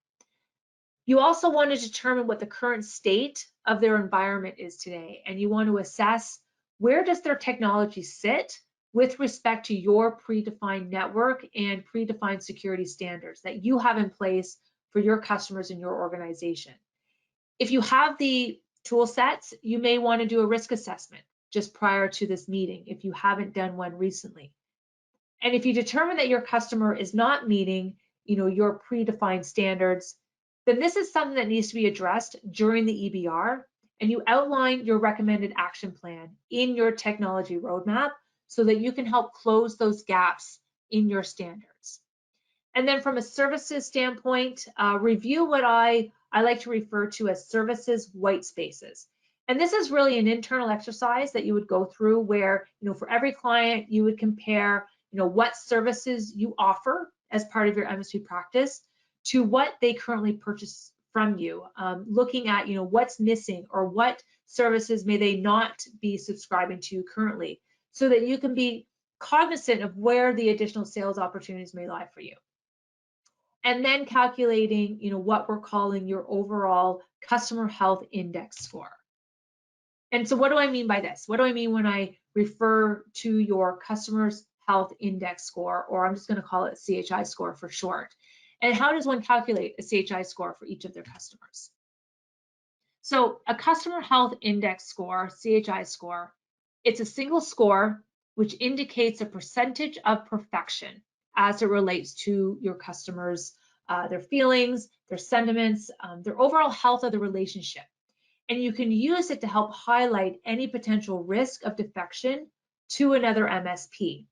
You also want to determine what the current state of their environment is today, and you want to assess where does their technology sit with respect to your predefined network and predefined security standards that you have in place for your customers in your organization. If you have the tool sets, you may want to do a risk assessment just prior to this meeting if you haven't done one recently. And if you determine that your customer is not meeting, your predefined standards, then this is something that needs to be addressed during the EBR, and you outline your recommended action plan in your technology roadmap so that you can help close those gaps in your standards. And then from a services standpoint, review what I like to refer to as services white spaces. And this is really an internal exercise that you would go through where, for every client, you would compare, what services you offer as part of your MSP practice to what they currently purchase from you, looking at, what's missing or what services may they not be subscribing to currently, so that you can be cognizant of where the additional sales opportunities may lie for you. And then calculating, what we're calling your overall customer health index score. And so what do I mean by this? What do I mean when I refer to your customer's health index score, or I'm just going to call it CHI score for short? And how does one calculate a CHI score for each of their customers? So a customer health index score, CHI score, it's a single score which indicates a percentage of perfection as it relates to your customers, their feelings, their sentiments, their overall health of the relationship. And you can use it to help highlight any potential risk of defection to another MSP.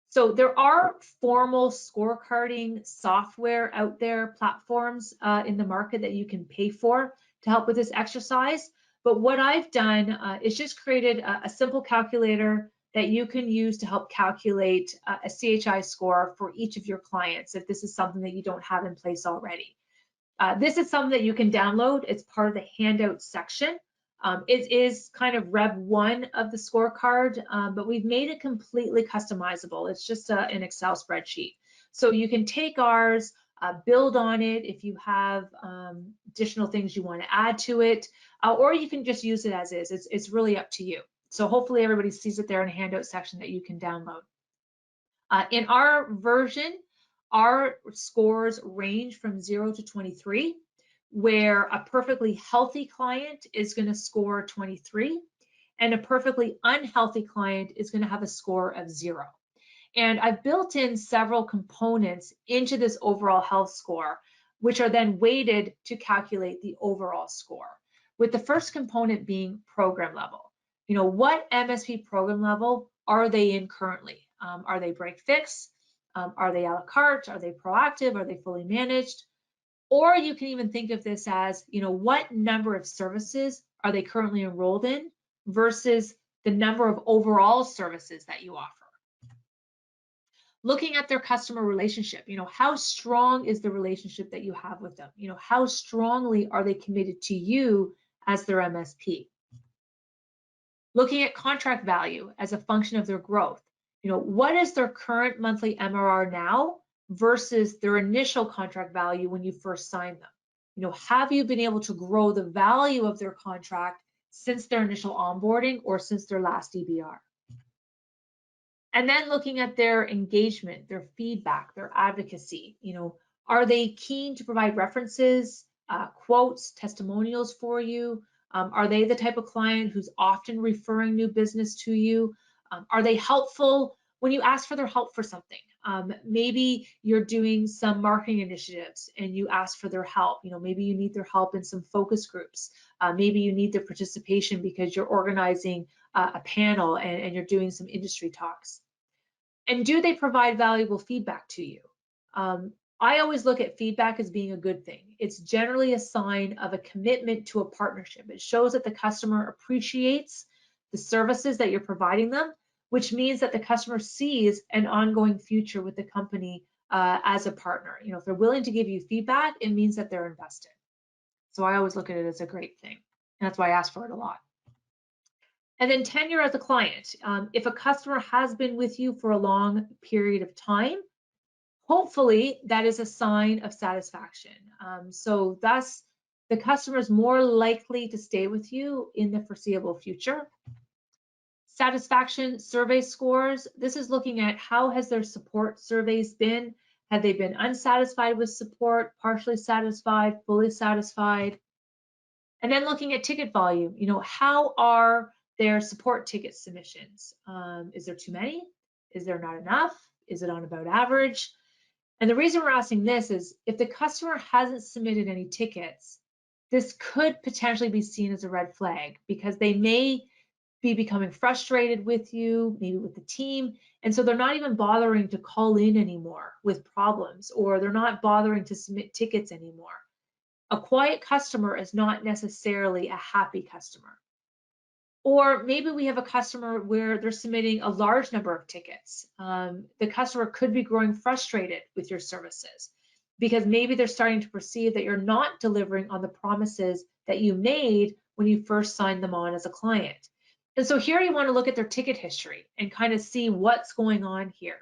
So there are formal scorecarding software out there, platforms in the market that you can pay for to help with this exercise. But what I've done is just created a simple calculator that you can use to help calculate a CHI score for each of your clients if this is something that you don't have in place already. This is something that you can download. It's part of the handout section. It is kind of Rev 1 of the scorecard, but we've made it completely customizable. It's just an Excel spreadsheet. So you can take ours, build on it if you have additional things you want to add to it, or you can just use it as is. It's really up to you. So hopefully everybody sees it there in a handout section that you can download. In our version, our scores range from 0 to 23, where a perfectly healthy client is going to score 23, and a perfectly unhealthy client is going to have a score of 0. And I've built in several components into this overall health score, which are then weighted to calculate the overall score, with the first component being program level. You know, what MSP program level are they in currently? Are they break fix? Are they a la carte? Are they proactive? Are they fully managed? Or you can even think of this as, you know, what number of services are they currently enrolled in versus the number of overall services that you offer. Looking at their customer relationship, you know, how strong is the relationship that you have with them? You know, how strongly are they committed to you as their MSP? Looking at contract value as a function of their growth. You know, what is their current monthly MRR now versus their initial contract value when you first signed them? You know, have you been able to grow the value of their contract since their initial onboarding or since their last EBR? And then looking at their engagement, their feedback, their advocacy. You know, are they keen to provide references, quotes, testimonials for you? Are they the type of client who's often referring new business to you? Are they helpful when you ask for their help for something? Maybe you're doing some marketing initiatives and you ask for their help. You know, maybe you need their help in some focus groups. Maybe you need their participation because you're organizing a panel and you're doing some industry talks. And do they provide valuable feedback to you? I always look at feedback as being a good thing. It's generally a sign of a commitment to a partnership. It shows that the customer appreciates the services that you're providing them, which means that the customer sees an ongoing future with the company as a partner. You know, if they're willing to give you feedback, it means that they're invested. So I always look at it as a great thing. And that's why I ask for it a lot. And then tenure as a client. If a customer has been with you for a long period of time, hopefully that is a sign of satisfaction. So thus, the customer is more likely to stay with you in the foreseeable future. Satisfaction survey scores. This is looking at how has their support surveys been. Have they been unsatisfied with support, partially satisfied, fully satisfied? And then looking at ticket volume. You know, how are their support ticket submissions? Is there too many? Is there not enough? Is it on about average? And the reason we're asking this is if the customer hasn't submitted any tickets, this could potentially be seen as a red flag because they may be becoming frustrated with you, maybe with the team. And so they're not even bothering to call in anymore with problems, or they're not bothering to submit tickets anymore. A quiet customer is not necessarily a happy customer. Or maybe we have a customer where they're submitting a large number of tickets. The customer could be growing frustrated with your services because maybe they're starting to perceive that you're not delivering on the promises that you made when you first signed them on as a client. And so here you want to look at their ticket history and kind of see what's going on here.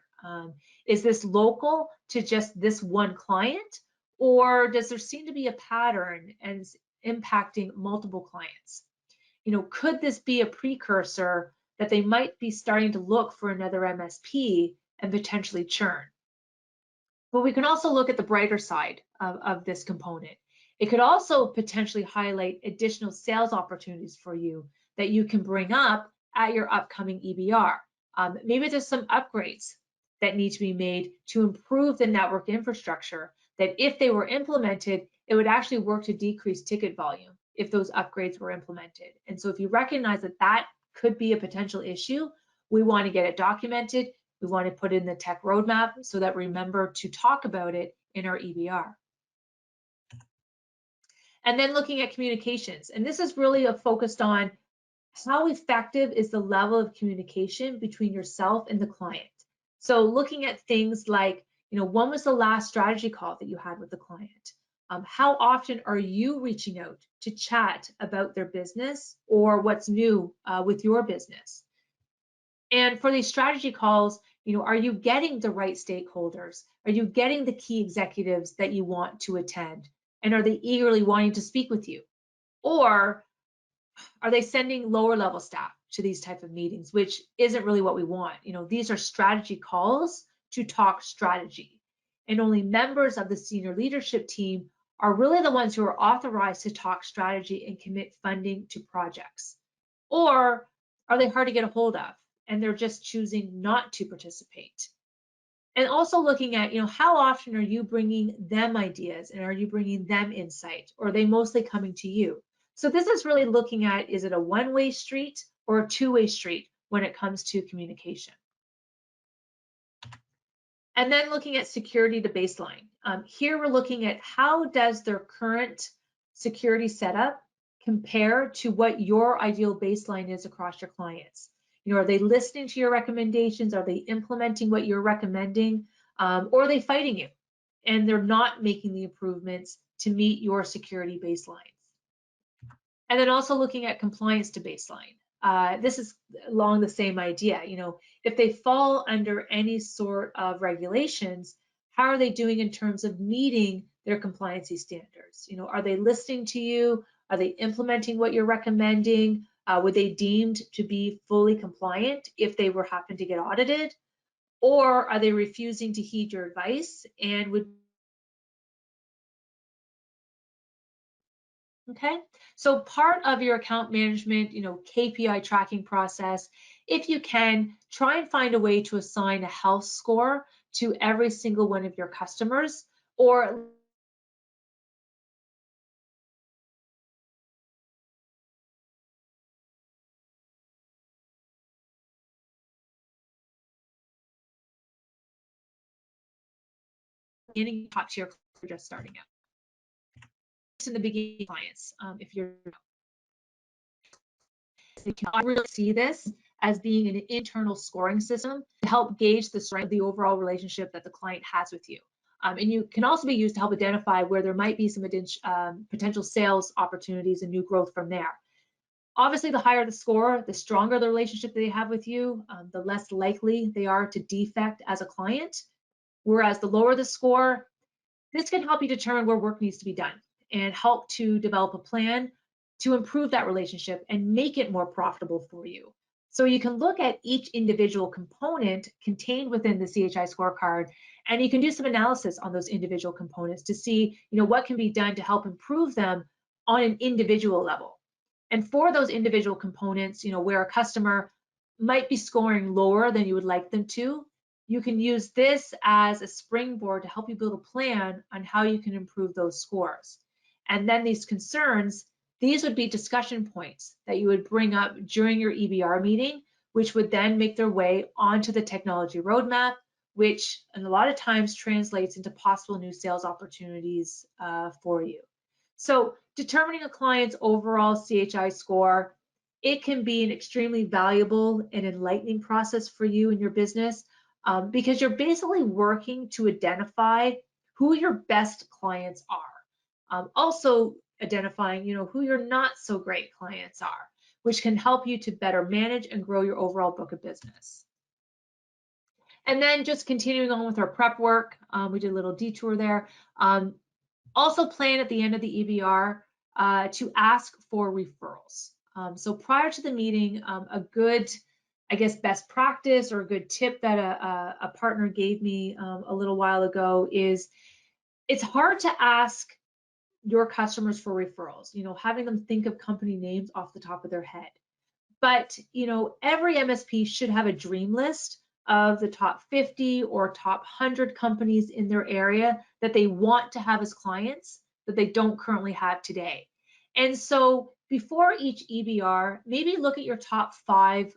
Is this local to just this one client, or does there seem to be a pattern and impacting multiple clients? You know, could this be a precursor that they might be starting to look for another MSP and potentially churn? But we can also look at the brighter side of this component. It could also potentially highlight additional sales opportunities for you that you can bring up at your upcoming EBR. Maybe there's some upgrades that need to be made to improve the network infrastructure that if they were implemented, it would actually work to decrease ticket volume if those upgrades were implemented. And so if you recognize that that could be a potential issue, we want to get it documented, We want to put in the tech roadmap so that we remember to talk about it in our EBR. And then looking at communications. And this is really focused on how effective is the level of communication between yourself and the client. So looking at things like, when was the last strategy call that you had with the client? How often are you reaching out to chat about their business or what's new with your business? And for these strategy calls, are you getting the right stakeholders? Are you getting the key executives that you want to attend? And are they eagerly wanting to speak with you? Or are they sending lower level staff to these type of meetings, which isn't really what we want? These are strategy calls to talk strategy. And only members of the senior leadership team are really the ones who are authorized to talk strategy and commit funding to projects. Or are they hard to get a hold of and they're just choosing not to participate? And also looking at, how often are you bringing them ideas and are you bringing them insight, or are they mostly coming to you? So this is really looking at, is it a one-way street or a two-way street when it comes to communication? And then looking at security to baseline. Here we're looking at how does their current security setup compare to what your ideal baseline is across your clients? Are they listening to your recommendations? Are they implementing what you're recommending? Or are they fighting you and they're not making the improvements to meet your security baselines? And then also looking at compliance to baseline. This is along the same idea. If they fall under any sort of regulations, how are they doing in terms of meeting their compliancy standards? Are they listening to you? Are they implementing what you're recommending? Were they deemed to be fully compliant if they were happen to get audited? Or are they refusing to heed your advice and would? Okay, so part of your account management, KPI tracking process, if you can, try and find a way to assign a health score to every single one of your customers, or beginning to talk to your clients just starting out. In the beginning, clients, if you're, I really see this as being an internal scoring system to help gauge the strength of the overall relationship that the client has with you. And you can also be used to help identify where there might be some potential sales opportunities and new growth from there. Obviously, the higher the score, the stronger the relationship they have with you, the less likely they are to defect as a client. Whereas the lower the score, this can help you determine where work needs to be done and help to develop a plan to improve that relationship and make it more profitable for you. So you can look at each individual component contained within the CHI scorecard, and you can do some analysis on those individual components to see, what can be done to help improve them on an individual level. And for those individual components, where a customer might be scoring lower than you would like them to, you can use this as a springboard to help you build a plan on how you can improve those scores. And then these concerns, these would be discussion points that you would bring up during your EBR meeting, which would then make their way onto the technology roadmap, which and a lot of times translates into possible new sales opportunities for you. So determining a client's overall CHI score, it can be an extremely valuable and enlightening process for you and your business because you're basically working to identify who your best clients are. Also identifying, who your not so great clients are, which can help you to better manage and grow your overall book of business. And then just continuing on with our prep work, we did a little detour there. Also plan at the end of the EBR to ask for referrals. So prior to the meeting, a good, best practice or a good tip that a partner gave me a little while ago is it's hard to ask your customers for referrals, having them think of company names off the top of their head. But, every MSP should have a dream list of the top 50 or top 100 companies in their area that they want to have as clients that they don't currently have today. And so before each EBR, maybe look at your top 5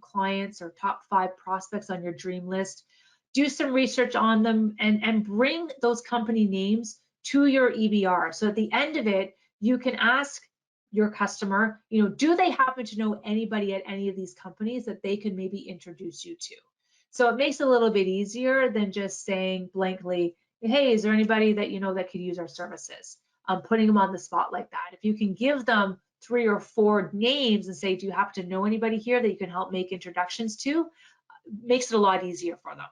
clients or top 5 prospects on your dream list. Do some research on them and bring those company names to your EBR. So at the end of it, you can ask your customer, do they happen to know anybody at any of these companies that they could maybe introduce you to? So it makes it a little bit easier than just saying blankly, hey, is there anybody that that could use our services? Putting them on the spot like that. If you can give them 3 or 4 names and say, do you happen to know anybody here that you can help make introductions to, makes it a lot easier for them.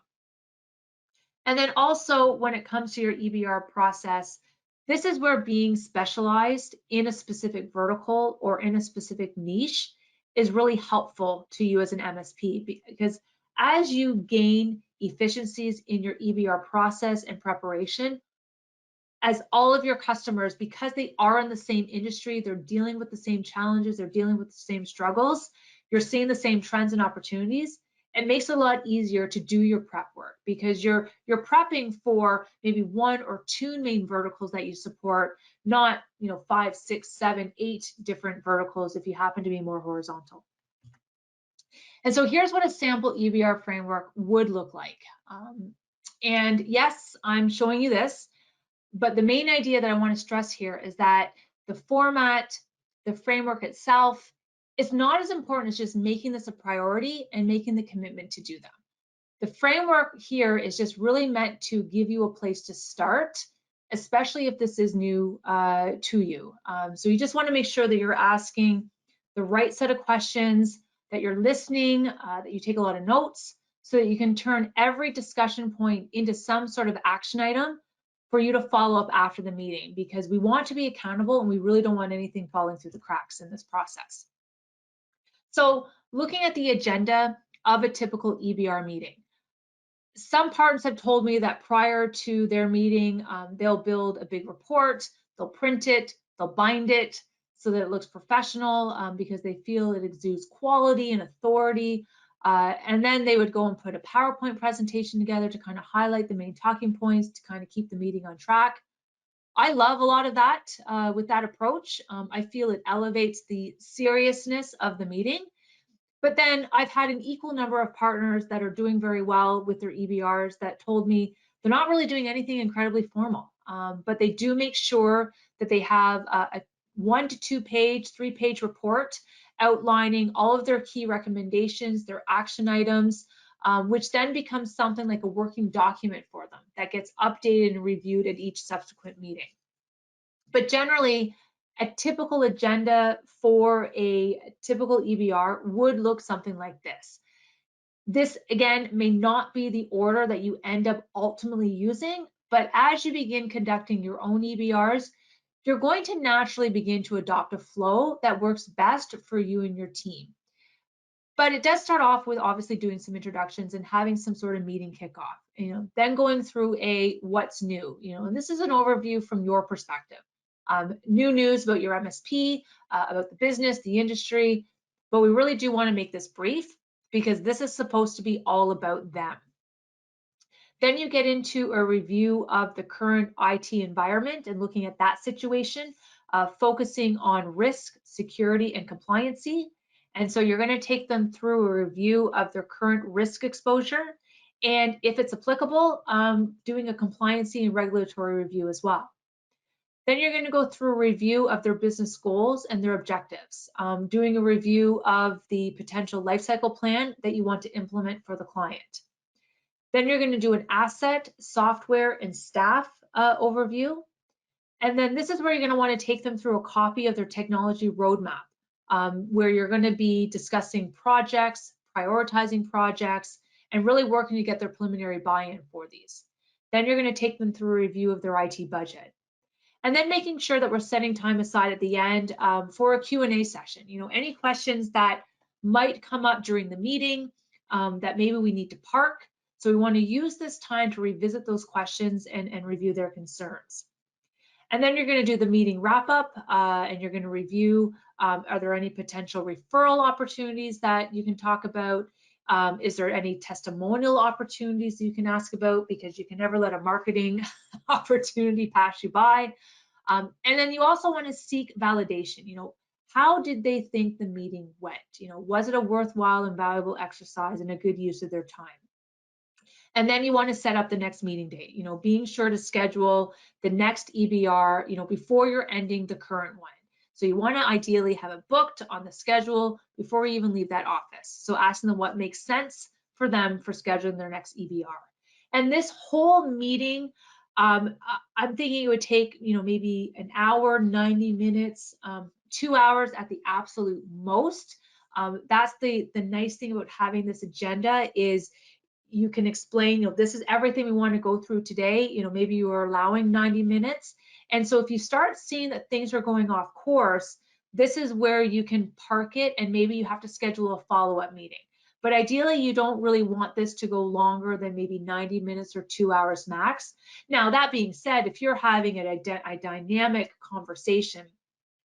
And then also when it comes to your EBR process, this is where being specialized in a specific vertical or in a specific niche is really helpful to you as an MSP, because as you gain efficiencies in your EBR process and preparation, as all of your customers, because they are in the same industry, they're dealing with the same challenges, they're dealing with the same struggles, you're seeing the same trends and opportunities, it makes it a lot easier to do your prep work, because you're prepping for maybe 1 or 2 main verticals that you support, not 5, 6, 7, 8 different verticals if you happen to be more horizontal. And so here's what a sample EBR framework would look like. And yes, I'm showing you this, but the main idea that I want to stress here is that the format, the framework itself, is not as important as just making this a priority and making the commitment to do them. The framework here is just really meant to give you a place to start, especially if this is new to you. So you just want to make sure that you're asking the right set of questions, that you're listening, that you take a lot of notes, so that you can turn every discussion point into some sort of action item for you to follow up after the meeting, because we want to be accountable and we really don't want anything falling through the cracks in this process. So looking at the agenda of a typical EBR meeting, some partners have told me that prior to their meeting, they'll build a big report, they'll print it, they'll bind it so that it looks professional, because they feel it exudes quality and authority. And then they would go and put a PowerPoint presentation together to kind of highlight the main talking points to kind of keep the meeting on track. I love a lot of that with that approach. I feel it elevates the seriousness of the meeting. But then I've had an equal number of partners that are doing very well with their EBRs that told me they're not really doing anything incredibly formal, but they do make sure that they have a 1 to 2 page, 3-page report outlining all of their key recommendations, their action items, which then becomes something like a working document for them that gets updated and reviewed at each subsequent meeting. But generally, a typical agenda for a typical EBR would look something like this. This, again, may not be the order that you end up ultimately using, but as you begin conducting your own EBRs, you're going to naturally begin to adopt a flow that works best for you and your team. But it does start off with obviously doing some introductions and having some sort of meeting kickoff, then going through a what's new, and this is an overview from your perspective. New news about your MSP, about the business, the industry, but we really do want to make this brief because this is supposed to be all about them. Then you get into a review of the current IT environment and looking at that situation, focusing on risk, security, and compliancy. And so you're going to take them through a review of their current risk exposure, and if it's applicable, doing a compliancy and regulatory review as well. Then you're going to go through a review of their business goals and their objectives, doing a review of the potential lifecycle plan that you want to implement for the client. Then you're going to do an asset, software, and staff overview. And then this is where you're going to want to take them through a copy of their technology roadmap, where you're going to be discussing projects, prioritizing projects, and really working to get their preliminary buy-in for these. Then you're going to take them through a review of their IT budget. And then making sure that we're setting time aside at the end for a Q&A session. Any questions that might come up during the meeting that maybe we need to park. So we want to use this time to revisit those questions and review their concerns. And then you're going to do the meeting wrap up and you're going to review, are there any potential referral opportunities that you can talk about? Is there any testimonial opportunities you can ask about, because you can never let a marketing opportunity pass you by? And then you also want to seek validation. How did they think the meeting went? Was it a worthwhile and valuable exercise and a good use of their time? And then you want to set up the next meeting date, being sure to schedule the next EBR, before you're ending the current one. So you want to ideally have it booked on the schedule before you even leave that office. So asking them what makes sense for them for scheduling their next EBR. And this whole meeting, I'm thinking it would take, maybe an hour, 90 minutes, 2 hours at the absolute most. That's the nice thing about having this agenda is you can explain, this is everything we want to go through today. Maybe you are allowing 90 minutes. And so if you start seeing that things are going off course, this is where you can park it and maybe you have to schedule a follow-up meeting. But ideally, you don't really want this to go longer than maybe 90 minutes or 2 hours max. Now, that being said, if you're having a dynamic conversation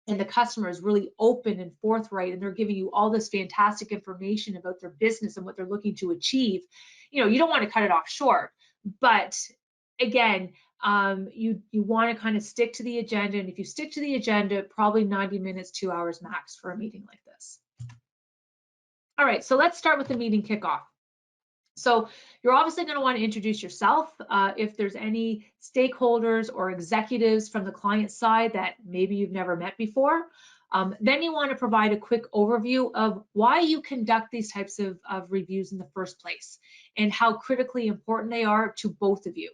and the customer is really open and forthright and they're giving you all this fantastic information about their business and what they're looking to achieve, you don't want to cut it off short. But again, you want to kind of stick to the agenda. And if you stick to the agenda, probably 90 minutes, 2 hours max for a meeting like this. All right, so let's start with the meeting kickoff. So you're obviously going to want to introduce yourself. If there's any stakeholders or executives from the client side that maybe you've never met before, then you want to provide a quick overview of why you conduct these types of reviews in the first place and how critically important they are to both of you.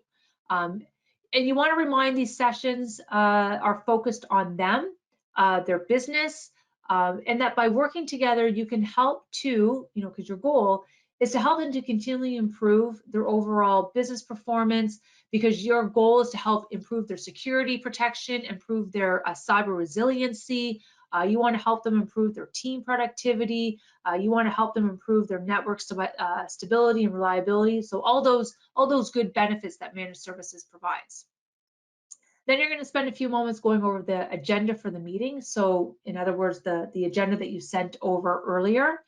And you want to remind these sessions are focused on them, their business, and that by working together, you can help to, because your goal is to help them to continually improve their overall business performance, because your goal is to help improve their security protection, improve their cyber resiliency. You want to help them improve their team productivity. You want to help them improve their network stability and reliability. So all those good benefits that managed services provides. Then you're going to spend a few moments going over the agenda for the meeting. So in other words, the agenda that you sent over earlier.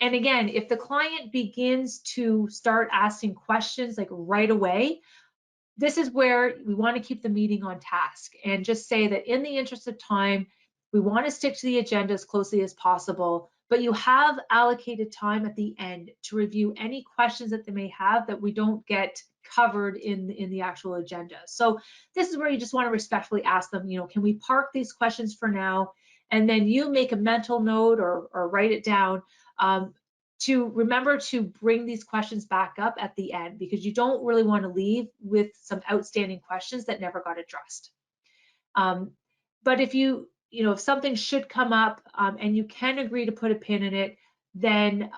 And again, if the client begins to start asking questions like right away, this is where we want to keep the meeting on task and just say that in the interest of time, we want to stick to the agenda as closely as possible, but you have allocated time at the end to review any questions that they may have that we don't get covered in the actual agenda. So this is where you just want to respectfully ask them, can we park these questions for now? And then you make a mental note or write it down to remember to bring these questions back up at the end, because you don't really want to leave with some outstanding questions that never got addressed. But if something should come up and you can agree to put a pin in it, then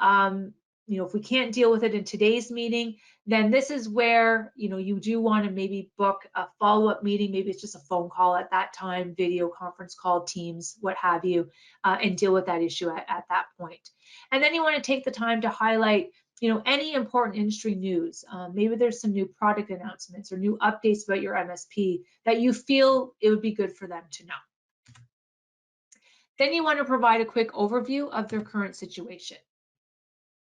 if we can't deal with it in today's meeting, then this is where you do want to maybe book a follow-up meeting. Maybe it's just a phone call at that time, video conference call, Teams, what have you, and deal with that issue at that point. And then you want to take the time to highlight any important industry news. Maybe there's some new product announcements or new updates about your MSP that you feel it would be good for them to know. Then you want to provide a quick overview of their current situation.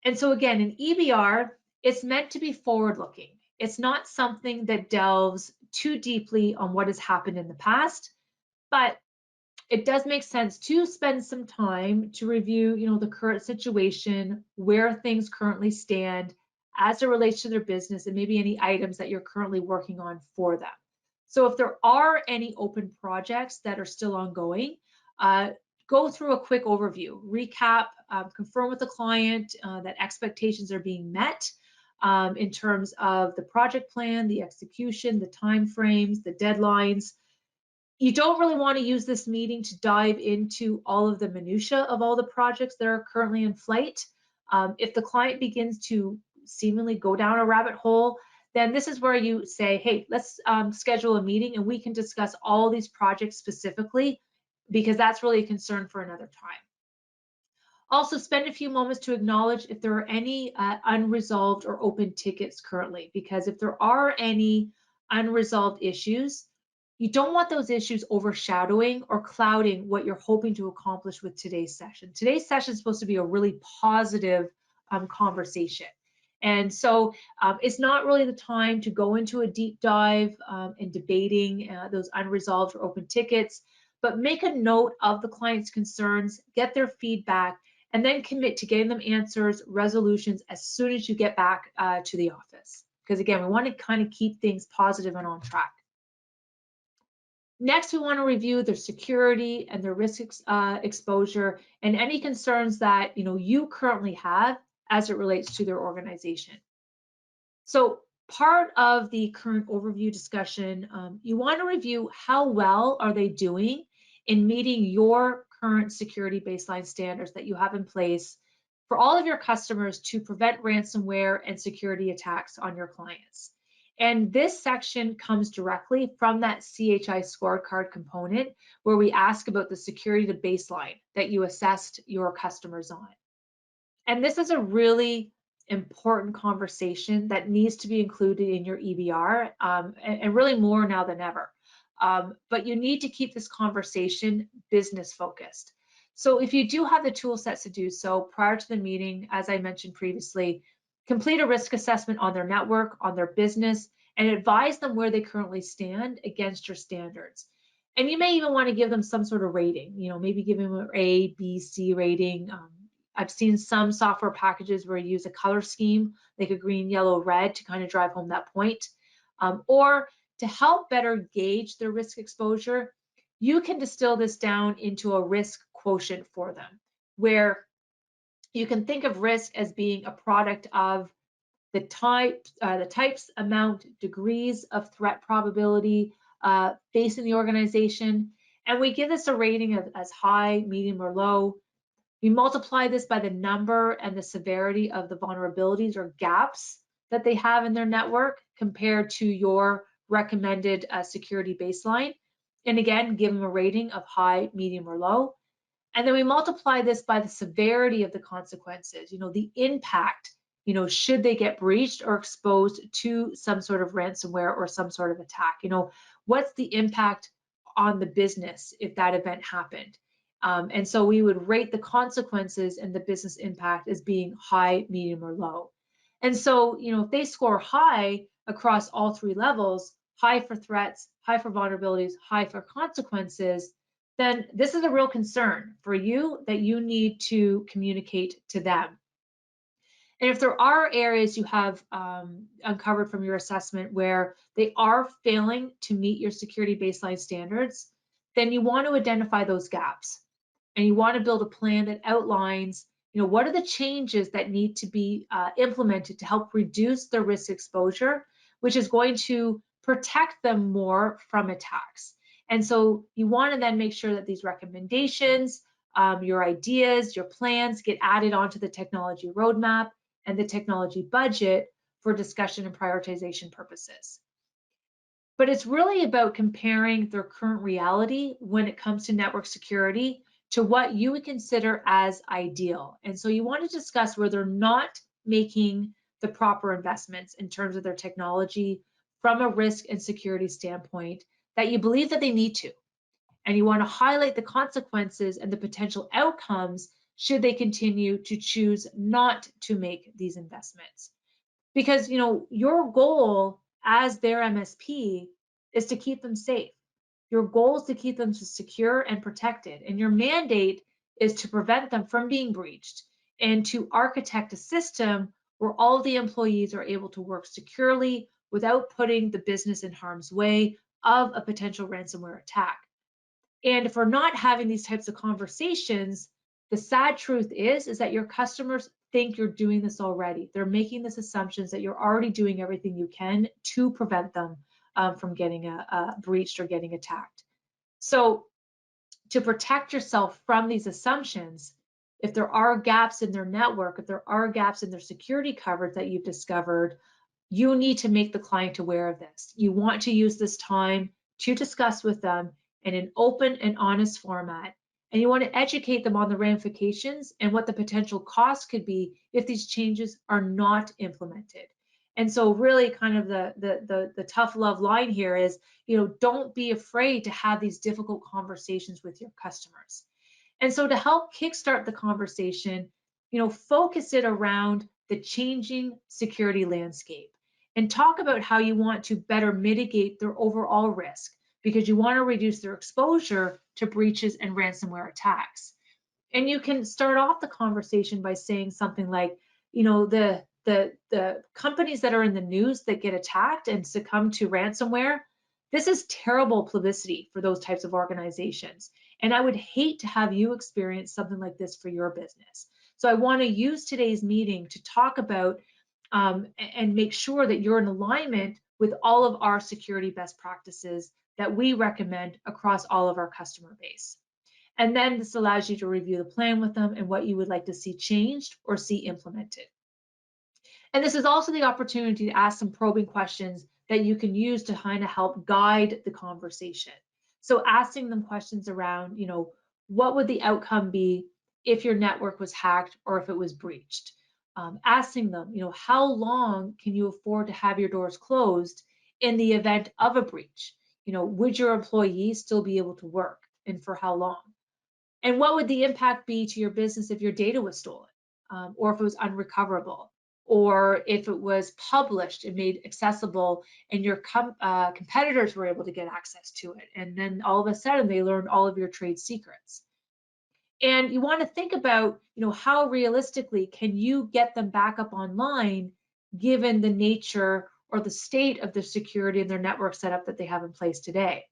And so again, in EBR, it's meant to be forward-looking. It's not something that delves too deeply on what has happened in the past, but it does make sense to spend some time to review, the current situation, where things currently stand as it relates to their business, and maybe any items that you're currently working on for them. So if there are any open projects that are still ongoing, go through a quick overview, recap, confirm with the client that expectations are being met in terms of the project plan, the execution, the timeframes, the deadlines. You don't really want to use this meeting to dive into all of the minutia of all the projects that are currently in flight. If the client begins to seemingly go down a rabbit hole, then this is where you say, hey, let's schedule a meeting and we can discuss all these projects specifically, because that's really a concern for another time. Also, spend a few moments to acknowledge if there are any unresolved or open tickets currently, because if there are any unresolved issues, you don't want those issues overshadowing or clouding what you're hoping to accomplish with today's session. Today's session is supposed to be a really positive conversation. And so it's not really the time to go into a deep dive in debating those unresolved or open tickets, but make a note of the client's concerns, get their feedback, and then commit to getting them answers, resolutions as soon as you get back to the office. Because again, we want to kind of keep things positive and on track. Next, we want to review their security and their risk exposure and any concerns that you currently have as it relates to their organization. So part of the current overview discussion, you want to review how well are they doing in meeting your current security baseline standards that you have in place for all of your customers to prevent ransomware and security attacks on your clients. And this section comes directly from that CHI scorecard component where we ask about the security to baseline that you assessed your customers on. And this is a really important conversation that needs to be included in your EBR, and really more now than ever. But you need to keep this conversation business focused. So if you do have the tool sets to do so prior to the meeting, as I mentioned previously, complete a risk assessment on their network, on their business, and advise them where they currently stand against your standards. And you may even want to give them some sort of rating, maybe give them an A, B, C rating. I've seen some software packages where you use a color scheme, like a green, yellow, red, to kind of drive home that point. Or to help better gauge their risk exposure, you can distill this down into a risk quotient for them, where you can think of risk as being a product of the types, amount, degrees of threat probability facing the organization. And we give this a rating of as high, medium, or low. We multiply this by the number and the severity of the vulnerabilities or gaps that they have in their network compared to your recommended security baseline. And again, give them a rating of high, medium, or low. And then we multiply this by the severity of the consequences, the impact, should they get breached or exposed to some sort of ransomware or some sort of attack. What's the impact on the business if that event happened? And so we would rate the consequences and the business impact as being high, medium, or low. And so, if they score high across all three levels, high for threats, high for vulnerabilities, high for consequences, then this is a real concern for you that you need to communicate to them. And if there are areas you have uncovered from your assessment where they are failing to meet your security baseline standards, then you want to identify those gaps. And you want to build a plan that outlines, what are the changes that need to be implemented to help reduce their risk exposure, which is going to protect them more from attacks. And so you want to then make sure that these recommendations, your ideas, your plans get added onto the technology roadmap and the technology budget for discussion and prioritization purposes. But it's really about comparing their current reality when it comes to network security to what you would consider as ideal. And so you want to discuss where they're not making the proper investments in terms of their technology from a risk and security standpoint that you believe that they need to. And you want to highlight the consequences and the potential outcomes should they continue to choose not to make these investments. Because, your goal as their MSP is to keep them safe. Your goal is to keep them secure and protected, and your mandate is to prevent them from being breached and to architect a system where all the employees are able to work securely without putting the business in harm's way of a potential ransomware attack. And if we're not having these types of conversations, the sad truth is that your customers think you're doing this already. They're making these assumptions that you're already doing everything you can to prevent them from getting breached or getting attacked. So to protect yourself from these assumptions, if there are gaps in their network, if there are gaps in their security coverage that you've discovered, you need to make the client aware of this. You want to use this time to discuss with them in an open and honest format. And you want to educate them on the ramifications and what the potential costs could be if these changes are not implemented. And so really kind of the tough love line here is, don't be afraid to have these difficult conversations with your customers. And so to help kickstart the conversation, focus it around the changing security landscape and talk about how you want to better mitigate their overall risk because you want to reduce their exposure to breaches and ransomware attacks. And you can start off the conversation by saying something like, you know, the companies that are in the news that get attacked and succumb to ransomware, this is terrible publicity for those types of organizations. And I would hate to have you experience something like this for your business. So I want to use today's meeting to talk about and make sure that you're in alignment with all of our security best practices that we recommend across all of our customer base. And then this allows you to review the plan with them and what you would like to see changed or see implemented. And this is also the opportunity to ask some probing questions that you can use to kind of help guide the conversation. So asking them questions around, you know, what would the outcome be if your network was hacked or if it was breached? Asking them, you know, how long can you afford to have your doors closed in the event of a breach? You know, would your employees still be able to work and for how long? And what would the impact be to your business if your data was stolen, or if it was unrecoverable, or if it was published and made accessible and your competitors were able to get access to it, and then all of a sudden they learned all of your trade secrets? And you want to think about, you know, how realistically can you get them back up online given the nature or the state of the security and their network setup that they have in place today.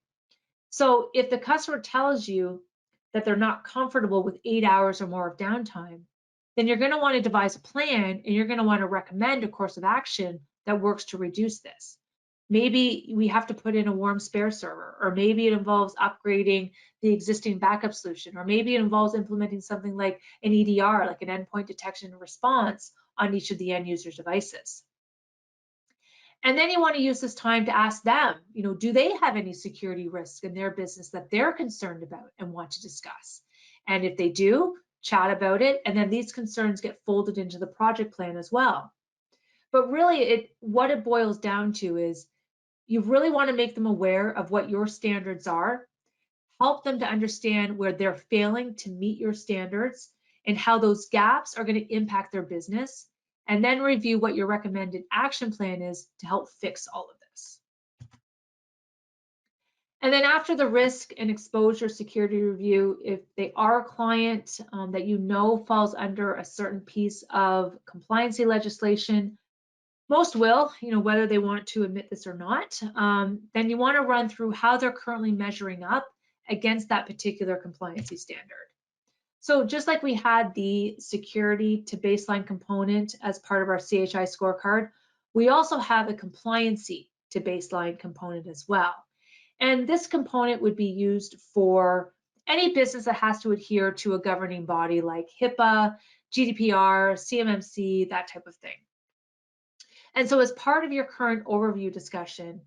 So if the customer tells you that they're not comfortable with 8 hours or more of downtime, then you're going to want to devise a plan and you're going to want to recommend a course of action that works to reduce this. Maybe we have to put in a warm spare server, or maybe it involves upgrading the existing backup solution, or maybe it involves implementing something like an EDR, like an endpoint detection and response on each of the end user's devices. And then you want to use this time to ask them, you know, do they have any security risks in their business that they're concerned about and want to discuss? And if they do, chat about it, and then these concerns get folded into the project plan as well. But really, what it boils down to is you really want to make them aware of what your standards are, help them to understand where they're failing to meet your standards and how those gaps are going to impact their business, and then review what your recommended action plan is to help fix all of this. And then after the risk and exposure security review, if they are a client that you know falls under a certain piece of compliancy legislation, most will, you know, whether they want to admit this or not, then you want to run through how they're currently measuring up against that particular compliancy standard. So just like we had the security to baseline component as part of our CHI scorecard, we also have a compliancy to baseline component as well. And this component would be used for any business that has to adhere to a governing body like HIPAA, GDPR, CMMC, that type of thing. And so as part of your current overview discussion,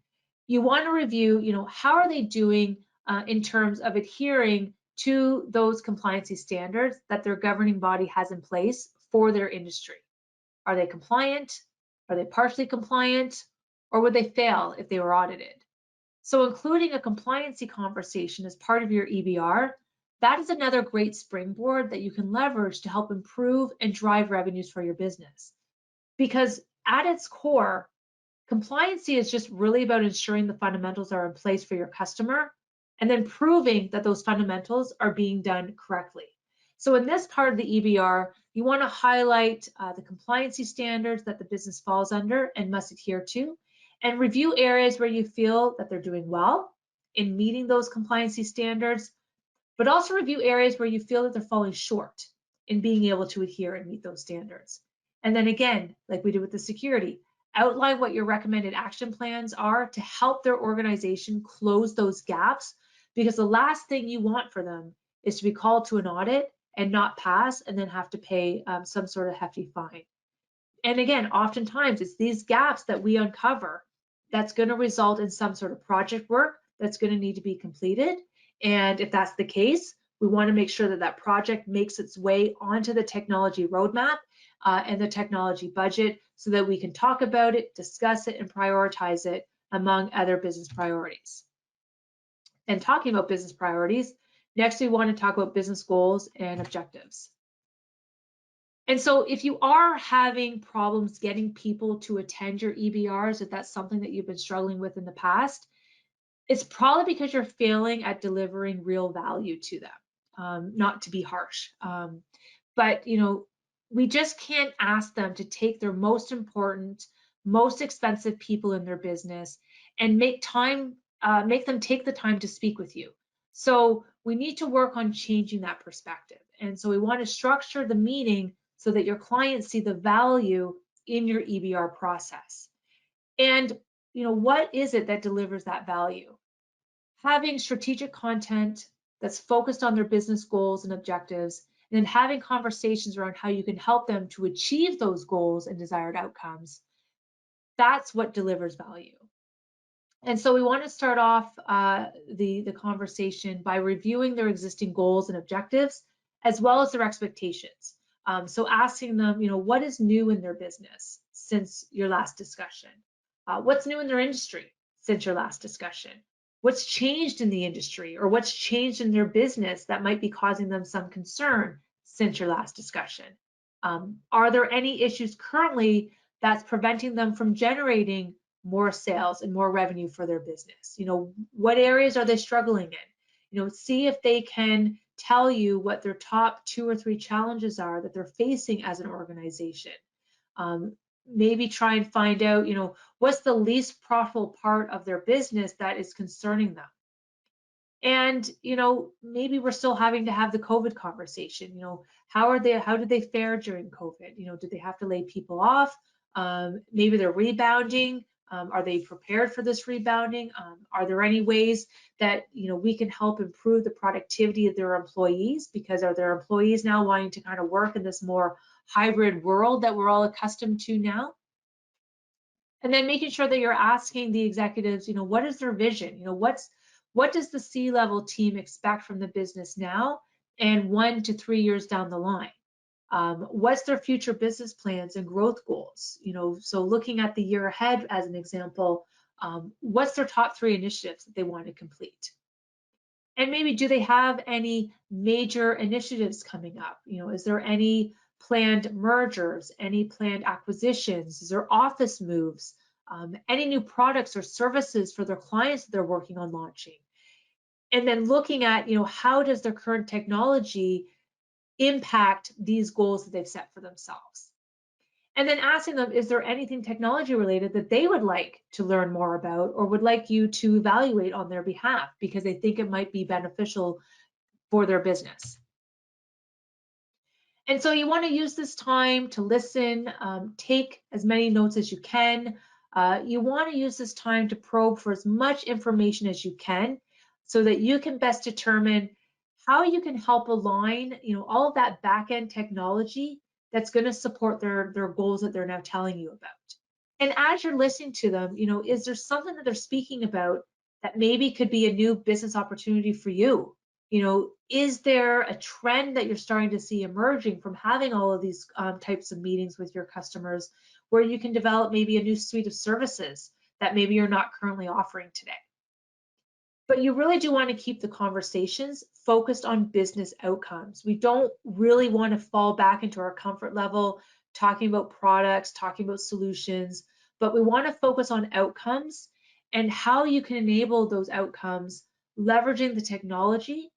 you want to review, you know, how are they doing in terms of adhering to those compliancy standards that their governing body has in place for their industry. Are they compliant? Are they partially compliant? Or would they fail if they were audited? So including a compliancy conversation as part of your EBR, that is another great springboard that you can leverage to help improve and drive revenues for your business. Because at its core, compliancy is just really about ensuring the fundamentals are in place for your customer and then proving that those fundamentals are being done correctly. So in this part of the EBR, you want to highlight the compliancy standards that the business falls under and must adhere to, and review areas where you feel that they're doing well in meeting those compliancy standards, but also review areas where you feel that they're falling short in being able to adhere and meet those standards. And then again, like we did with the security, outline what your recommended action plans are to help their organization close those gaps, because the last thing you want for them is to be called to an audit and not pass and then have to pay some sort of hefty fine. And again, oftentimes it's these gaps that we uncover that's going to result in some sort of project work that's going to need to be completed. And if that's the case, we want to make sure that that project makes its way onto the technology roadmap and the technology budget so that we can talk about it, discuss it, and prioritize it among other business priorities. And talking about business priorities, next we want to talk about business goals and objectives. And so if you are having problems getting people to attend your EBRs, if that's something that you've been struggling with in the past, it's probably because you're failing at delivering real value to them. Not to be harsh, but we just can't ask them to take their most important, most expensive people in their business and make them take the time to speak with you. So we need to work on changing that perspective. And so we want to structure the meeting so that your clients see the value in your EBR process. And what is it that delivers that value? Having strategic content that's focused on their business goals and objectives, and then having conversations around how you can help them to achieve those goals and desired outcomes. That's what delivers value. And so we want to start off the conversation by reviewing their existing goals and objectives, as well as their expectations. So asking them, what is new in their business since your last discussion? What's new in their industry since your last discussion? What's changed in the industry, or what's changed in their business that might be causing them some concern since your last discussion? Are there any issues currently that's preventing them from generating more sales and more revenue for their business? What areas are they struggling in? See if they can tell you what their top 2 or 3 challenges are that they're facing as an organization. Maybe try and find out, what's the least profitable part of their business that is concerning them. And, maybe we're still having to have the COVID conversation. How did they fare during COVID? Did they have to lay people off? Maybe they're rebounding. Are they prepared for this rebounding? Are there any ways that we can help improve the productivity of their employees? Because are their employees now wanting to kind of work in this more hybrid world that we're all accustomed to now? And then making sure that you're asking the executives, what is their vision? What does the C-level team expect from the business now and 1 to 3 years down the line? What's their future business plans and growth goals? So looking at the year ahead as an example, what's their top 3 initiatives that they want to complete? And maybe do they have any major initiatives coming up? Is there any planned mergers, any planned acquisitions? Is there office moves? Any new products or services for their clients that they're working on launching? And then looking at, how does their current technology impact these goals that they've set for themselves? And then asking them, is there anything technology related that they would like to learn more about or would like you to evaluate on their behalf because they think it might be beneficial for their business? And so you want to use this time to listen, take as many notes as you can. You want to use this time to probe for as much information as you can so that you can best determine how you can help align, all of that back-end technology that's going to support their goals that they're now telling you about. And as you're listening to them, is there something that they're speaking about that maybe could be a new business opportunity for you? Is there a trend that you're starting to see emerging from having all of these types of meetings with your customers where you can develop maybe a new suite of services that maybe you're not currently offering today? But you really do want to keep the conversations focused on business outcomes. We don't really want to fall back into our comfort level, talking about products, talking about solutions, but we want to focus on outcomes and how you can enable those outcomes leveraging the technology,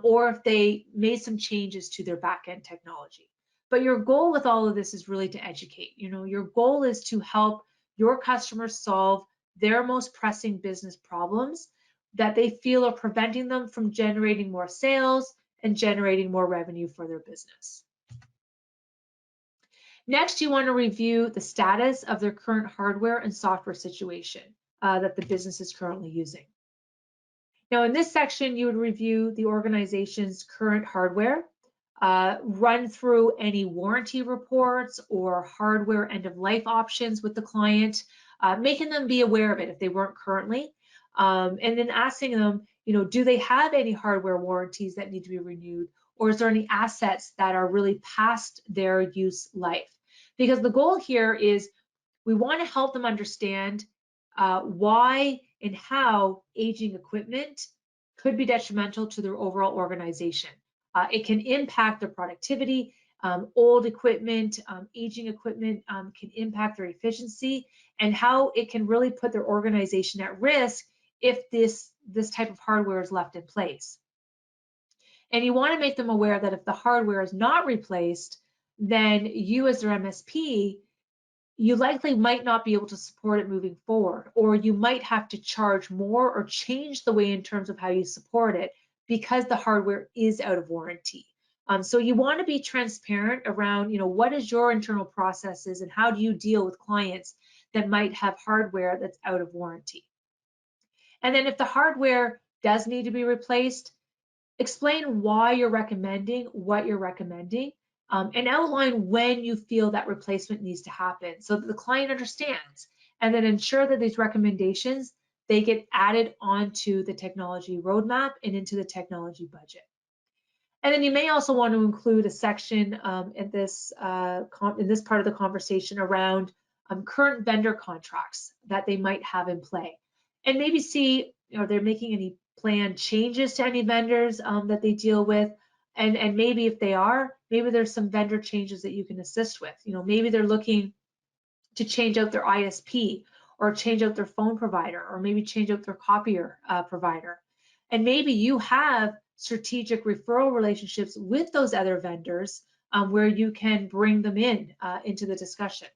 or if they made some changes to their back-end technology. But your goal with all of this is really to educate. Your goal is to help your customers solve their most pressing business problems that they feel are preventing them from generating more sales and generating more revenue for their business. Next, you want to review the status of their current hardware and software situation that the business is currently using. Now, in this section, you would review the organization's current hardware, run through any warranty reports or hardware end-of-life options with the client, making them be aware of it if they weren't currently, and then asking them, do they have any hardware warranties that need to be renewed, or is there any assets that are really past their use life? Because the goal here is we want to help them understand why and how aging equipment could be detrimental to their overall organization. It can impact their productivity. old equipment, aging equipment can impact their efficiency, and how it can really put their organization at risk if this type of hardware is left in place. And you want to make them aware that if the hardware is not replaced, then you as their MSP, you likely might not be able to support it moving forward, or you might have to charge more or change the way in terms of how you support it because the hardware is out of warranty. So you want to be transparent around, what is your internal processes and how do you deal with clients that might have hardware that's out of warranty. And then if the hardware does need to be replaced, explain why you're recommending what you're recommending, and outline when you feel that replacement needs to happen so that the client understands, and then ensure that these recommendations, they get added onto the technology roadmap and into the technology budget. And then you may also want to include a section in this part of the conversation around current vendor contracts that they might have in play, and maybe see, are they making any planned changes to any vendors that they deal with, and maybe if they are, maybe there's some vendor changes that you can assist with. Maybe they're looking to change out their ISP, or change out their phone provider, or maybe change out their copier provider. And maybe you have strategic referral relationships with those other vendors where you can bring them into the discussion.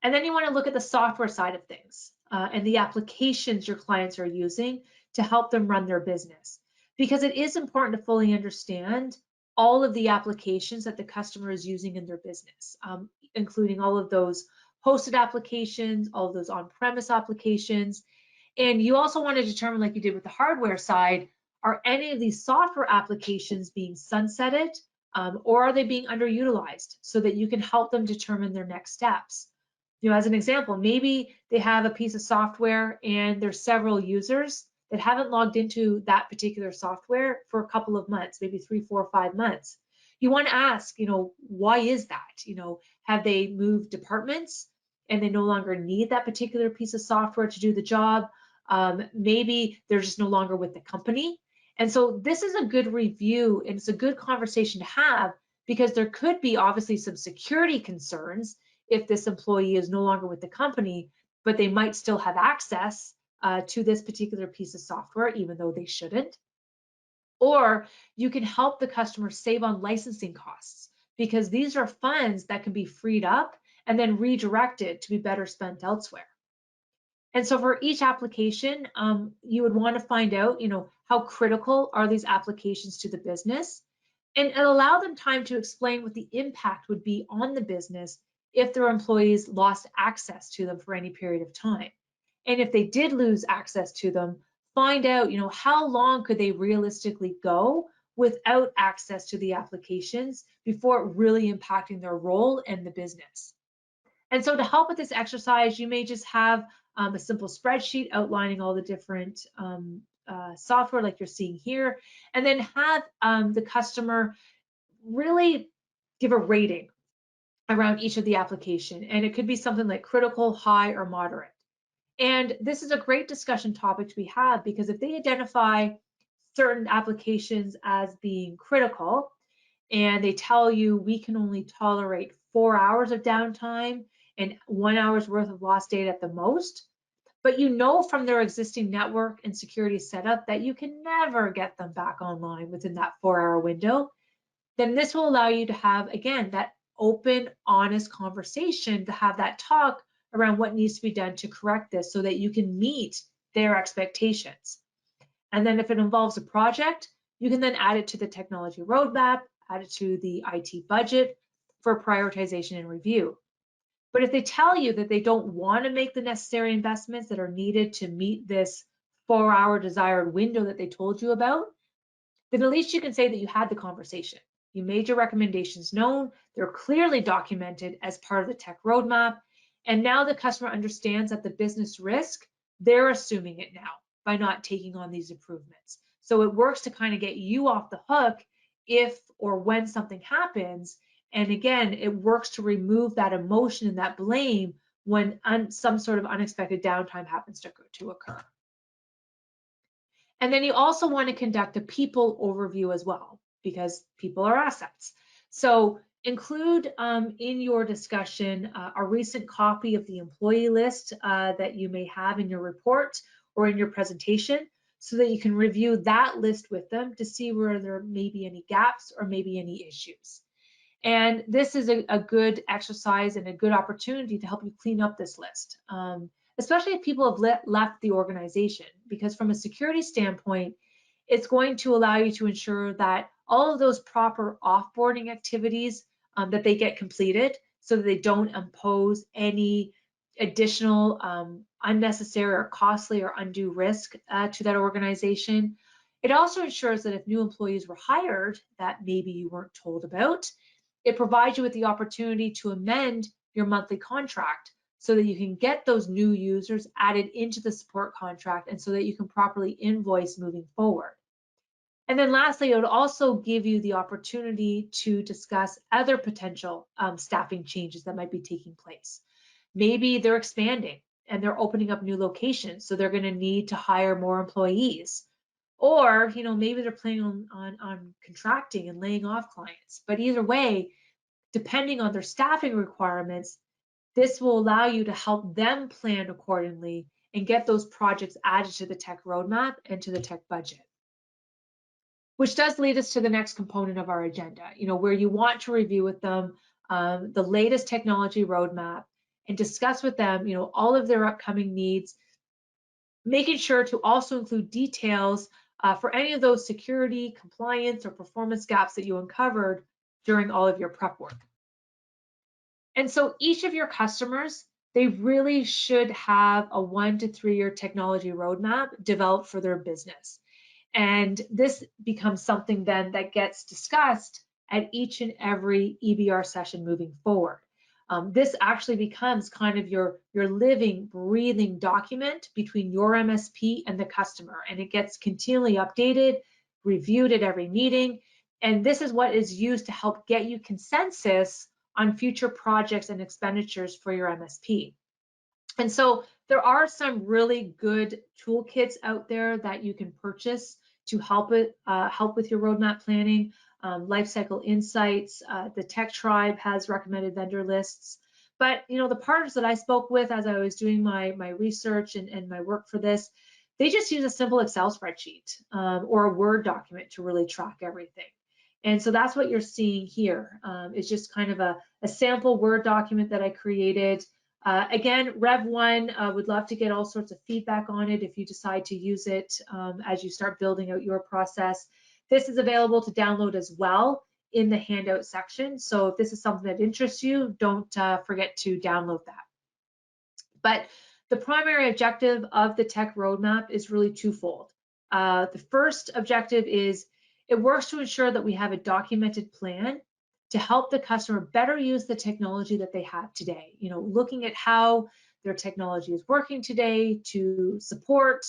And then you want to look at the software side of things and the applications your clients are using to help them run their business. Because it is important to fully understand all of the applications that the customer is using in their business, including all of those hosted applications, all of those on-premise applications. And you also want to determine, like you did with the hardware side, are any of these software applications being sunsetted or are they being underutilized, so that you can help them determine their next steps. As an example, maybe they have a piece of software and there's several users that haven't logged into that particular software for a couple of months, maybe 3, 4, 5 months. You want to ask, why is that? Have they moved departments and they no longer need that particular piece of software to do the job? Maybe they're just no longer with the company. And so this is a good review, and it's a good conversation to have, because there could be obviously some security concerns if this employee is no longer with the company, but they might still have access to this particular piece of software, even though they shouldn't. Or you can help the customer save on licensing costs, because these are funds that can be freed up and then redirected to be better spent elsewhere. And so for each application, you would want to find out, how critical are these applications to the business, and allow them time to explain what the impact would be on the business if their employees lost access to them for any period of time. And if they did lose access to them, find out, how long could they realistically go without access to the applications before really impacting their role and the business. And so to help with this exercise, you may just have a simple spreadsheet outlining all the different software like you're seeing here, and then have the customer really give a rating around each of the application. And it could be something like critical, high, or moderate. And this is a great discussion topic to have, because if they identify certain applications as being critical, and they tell you we can only tolerate 4 hours of downtime and 1 hour's worth of lost data at the most, but from their existing network and security setup that you can never get them back online within that 4-hour window, then this will allow you to have, again, that open, honest conversation, to have that talk around what needs to be done to correct this so that you can meet their expectations. And then if it involves a project, you can then add it to the technology roadmap, add it to the IT budget for prioritization and review. But if they tell you that they don't want to make the necessary investments that are needed to meet this 4-hour desired window that they told you about, then at least you can say that you had the conversation. You made your recommendations known, they're clearly documented as part of the tech roadmap, and now the customer understands that the business risk, they're assuming it now by not taking on these improvements. So it works to kind of get you off the hook if or when something happens. And again, it works to remove that emotion and that blame when some sort of unexpected downtime happens to occur. And then you also want to conduct a people overview as well. because people are assets. So include in your discussion a recent copy of the employee list that you may have in your report or in your presentation, so that you can review that list with them to see where there may be any gaps or maybe any issues. And this is a good exercise and a good opportunity to help you clean up this list, especially if people have left the organization, because from a security standpoint, it's going to allow you to ensure that all of those proper offboarding activities that they get completed, so that they don't impose any additional unnecessary or costly or undue risk to that organization. It also ensures that if new employees were hired that maybe you weren't told about, it provides you with the opportunity to amend your monthly contract so that you can get those new users added into the support contract, and so that you can properly invoice moving forward. And then lastly, it would also give you the opportunity to discuss other potential staffing changes that might be taking place. Maybe they're expanding and they're opening up new locations, so they're going to need to hire more employees. Or, maybe they're planning on contracting and laying off clients. But either way, depending on their staffing requirements, this will allow you to help them plan accordingly and get those projects added to the tech roadmap and to the tech budget. Which does lead us to the next component of our agenda, where you want to review with them the latest technology roadmap and discuss with them, all of their upcoming needs, making sure to also include details for any of those security, compliance, or performance gaps that you uncovered during all of your prep work. And so each of your customers, they really should have a 1 to 3 year technology roadmap developed for their business. And this becomes something then that gets discussed at each and every EBR session moving forward. This actually becomes kind of your living, breathing document between your MSP and the customer, and it gets continually updated, reviewed at every meeting, and this is what is used to help get you consensus on future projects and expenditures for your MSP. And so there are some really good toolkits out there that you can purchase to help with your roadmap planning. Lifecycle Insights, the Tech Tribe has recommended vendor lists. But the partners that I spoke with as I was doing my research and my work for this, they just use a simple Excel spreadsheet or a Word document to really track everything. And so that's what you're seeing here. It's just kind of a sample Word document that I created. Again, Rev1, would love to get all sorts of feedback on it if you decide to use it as you start building out your process. This is available to download as well in the handout section. So if this is something that interests you, don't forget to download that. But the primary objective of the tech roadmap is really twofold. The first objective is it works to ensure that we have a documented plan to help the customer better use the technology that they have today. Looking at how their technology is working today to support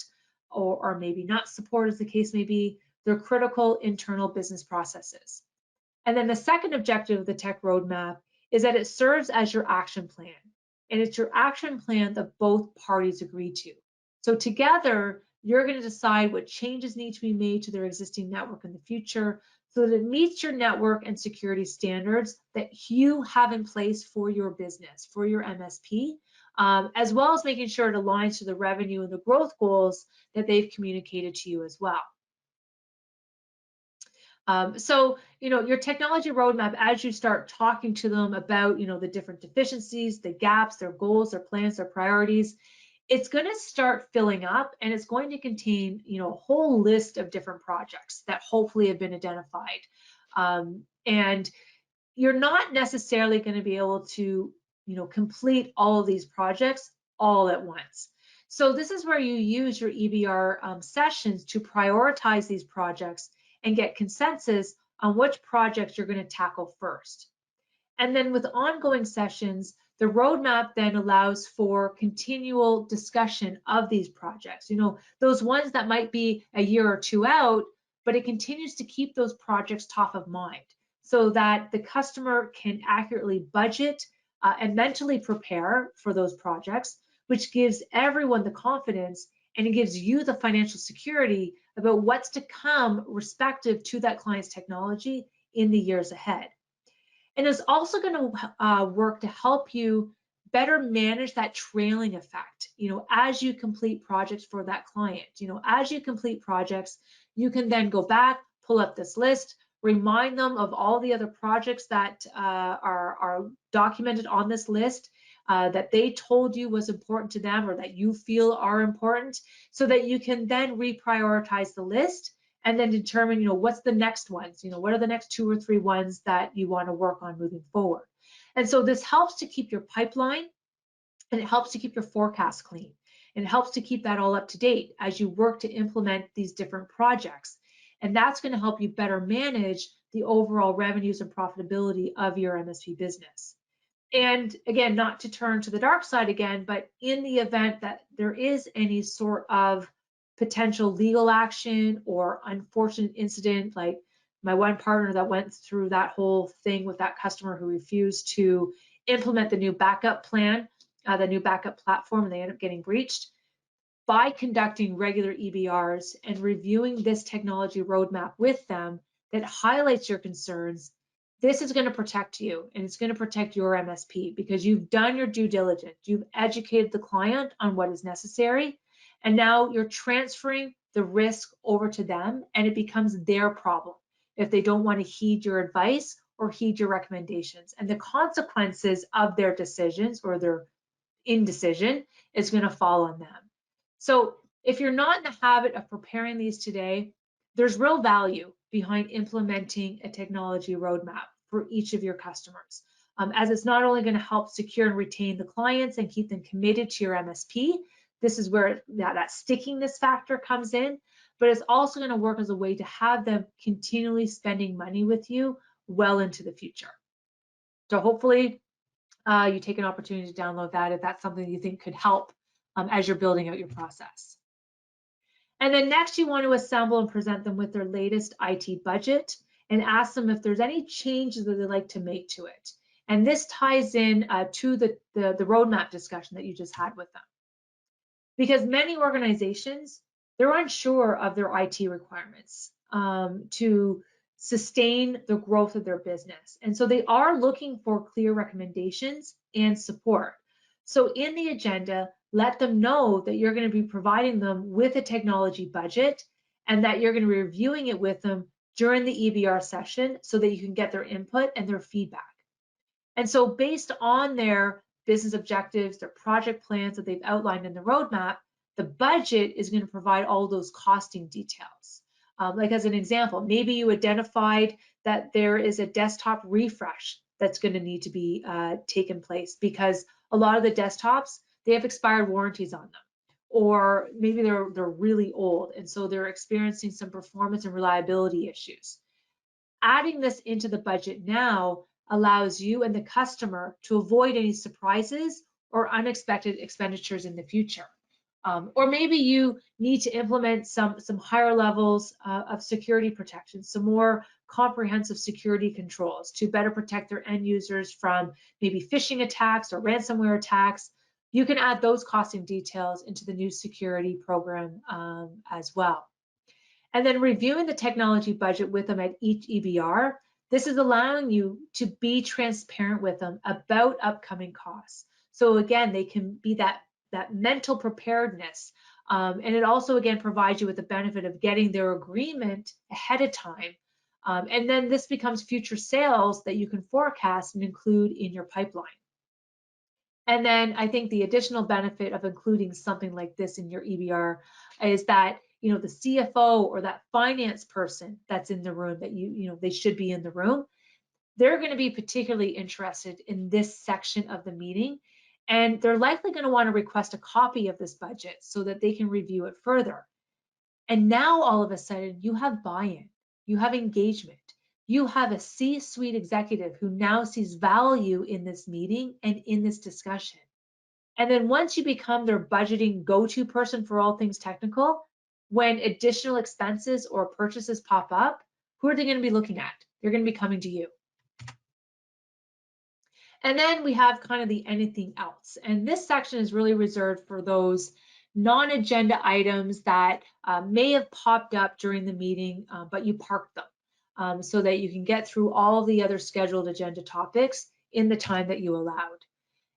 or maybe not support, as the case may be, their critical internal business processes. And then the second objective of the tech roadmap is that it serves as your action plan. And it's your action plan that both parties agree to. So together, you're going to decide what changes need to be made to their existing network in the future so that it meets your network and security standards that you have in place for your business, for your MSP, as well as making sure it aligns to the revenue and the growth goals that they've communicated to you as well. So, your technology roadmap, as you start talking to them about, the different deficiencies, the gaps, their goals, their plans, their priorities, it's going to start filling up, and it's going to contain, a whole list of different projects that hopefully have been identified. And you're not necessarily going to be able to, complete all of these projects all at once. So this is where you use your EBR sessions to prioritize these projects and get consensus on which projects you're going to tackle first. And then with ongoing sessions, the roadmap then allows for continual discussion of these projects. Those ones that might be a year or two out, but it continues to keep those projects top of mind so that the customer can accurately budget and mentally prepare for those projects, which gives everyone the confidence and it gives you the financial security about what's to come respective to that client's technology in the years ahead. And it's also going to work to help you better manage that trailing effect. As you complete projects for that client, as you complete projects, you can then go back, pull up this list, remind them of all the other projects that are documented on this list that they told you was important to them or that you feel are important, so that you can then reprioritize the list and then determine, what's the next ones, what are the next 2 or 3 ones that you want to work on moving forward. And so this helps to keep your pipeline, and it helps to keep your forecast clean. And it helps to keep that all up to date as you work to implement these different projects. And that's going to help you better manage the overall revenues and profitability of your MSP business. And again, not to turn to the dark side again, but in the event that there is any sort of potential legal action or unfortunate incident, like my one partner that went through that whole thing with that customer who refused to implement the new backup plan, the new backup platform, and they ended up getting breached. By conducting regular EBRs and reviewing this technology roadmap with them that highlights your concerns, this is going to protect you, and it's going to protect your MSP because you've done your due diligence. You've educated the client on what is necessary, and now you're transferring the risk over to them, and it becomes their problem if they don't want to heed your advice or heed your recommendations. And the consequences of their decisions or their indecision is going to fall on them. So if you're not in the habit of preparing these today, there's real value behind implementing a technology roadmap for each of your customers, as it's not only going to help secure and retain the clients and keep them committed to your MSP. This is where that stickiness factor comes in, but it's also going to work as a way to have them continually spending money with you well into the future. So hopefully you take an opportunity to download that if that's something you think could help as you're building out your process. And then next, you want to assemble and present them with their latest IT budget and ask them if there's any changes that they'd like to make to it. And this ties in to the roadmap discussion that you just had with them. Because many organizations, they're unsure of their IT requirements to sustain the growth of their business. And so they are looking for clear recommendations and support. So in the agenda, let them know that you're going to be providing them with a technology budget and that you're going to be reviewing it with them during the EBR session so that you can get their input and their feedback. And so based on their business objectives, their project plans that they've outlined in the roadmap, the budget is going to provide all those costing details. Like as an example, maybe you identified that there is a desktop refresh that's going to need to be taken place because a lot of the desktops, they have expired warranties on them, or maybe they're really old and so they're experiencing some performance and reliability issues. Adding this into the budget now allows you and the customer to avoid any surprises or unexpected expenditures in the future. Or maybe you need to implement some higher levels of security protection, some more comprehensive security controls to better protect their end users from maybe phishing attacks or ransomware attacks. You can add those costing details into the new security program as well. And then reviewing the technology budget with them at each EBR, this is allowing you to be transparent with them about upcoming costs. So again, they can be that mental preparedness. And it also, again, provides you with the benefit of getting their agreement ahead of time. And then this becomes future sales that you can forecast and include in your pipeline. And then I think the additional benefit of including something like this in your EBR is that, the CFO or that finance person that's in the room that they should be in the room, they're going to be particularly interested in this section of the meeting. And they're likely going to want to request a copy of this budget so that they can review it further. And now all of a sudden you have buy-in, you have engagement, you have a C-suite executive who now sees value in this meeting and in this discussion. And then once you become their budgeting go-to person for all things technical, when additional expenses or purchases pop up, who are they going to be looking at? They're going to be coming to you. And then we have kind of the anything else. And this section is really reserved for those non-agenda items that may have popped up during the meeting, but you parked them so that you can get through all the other scheduled agenda topics in the time that you allowed.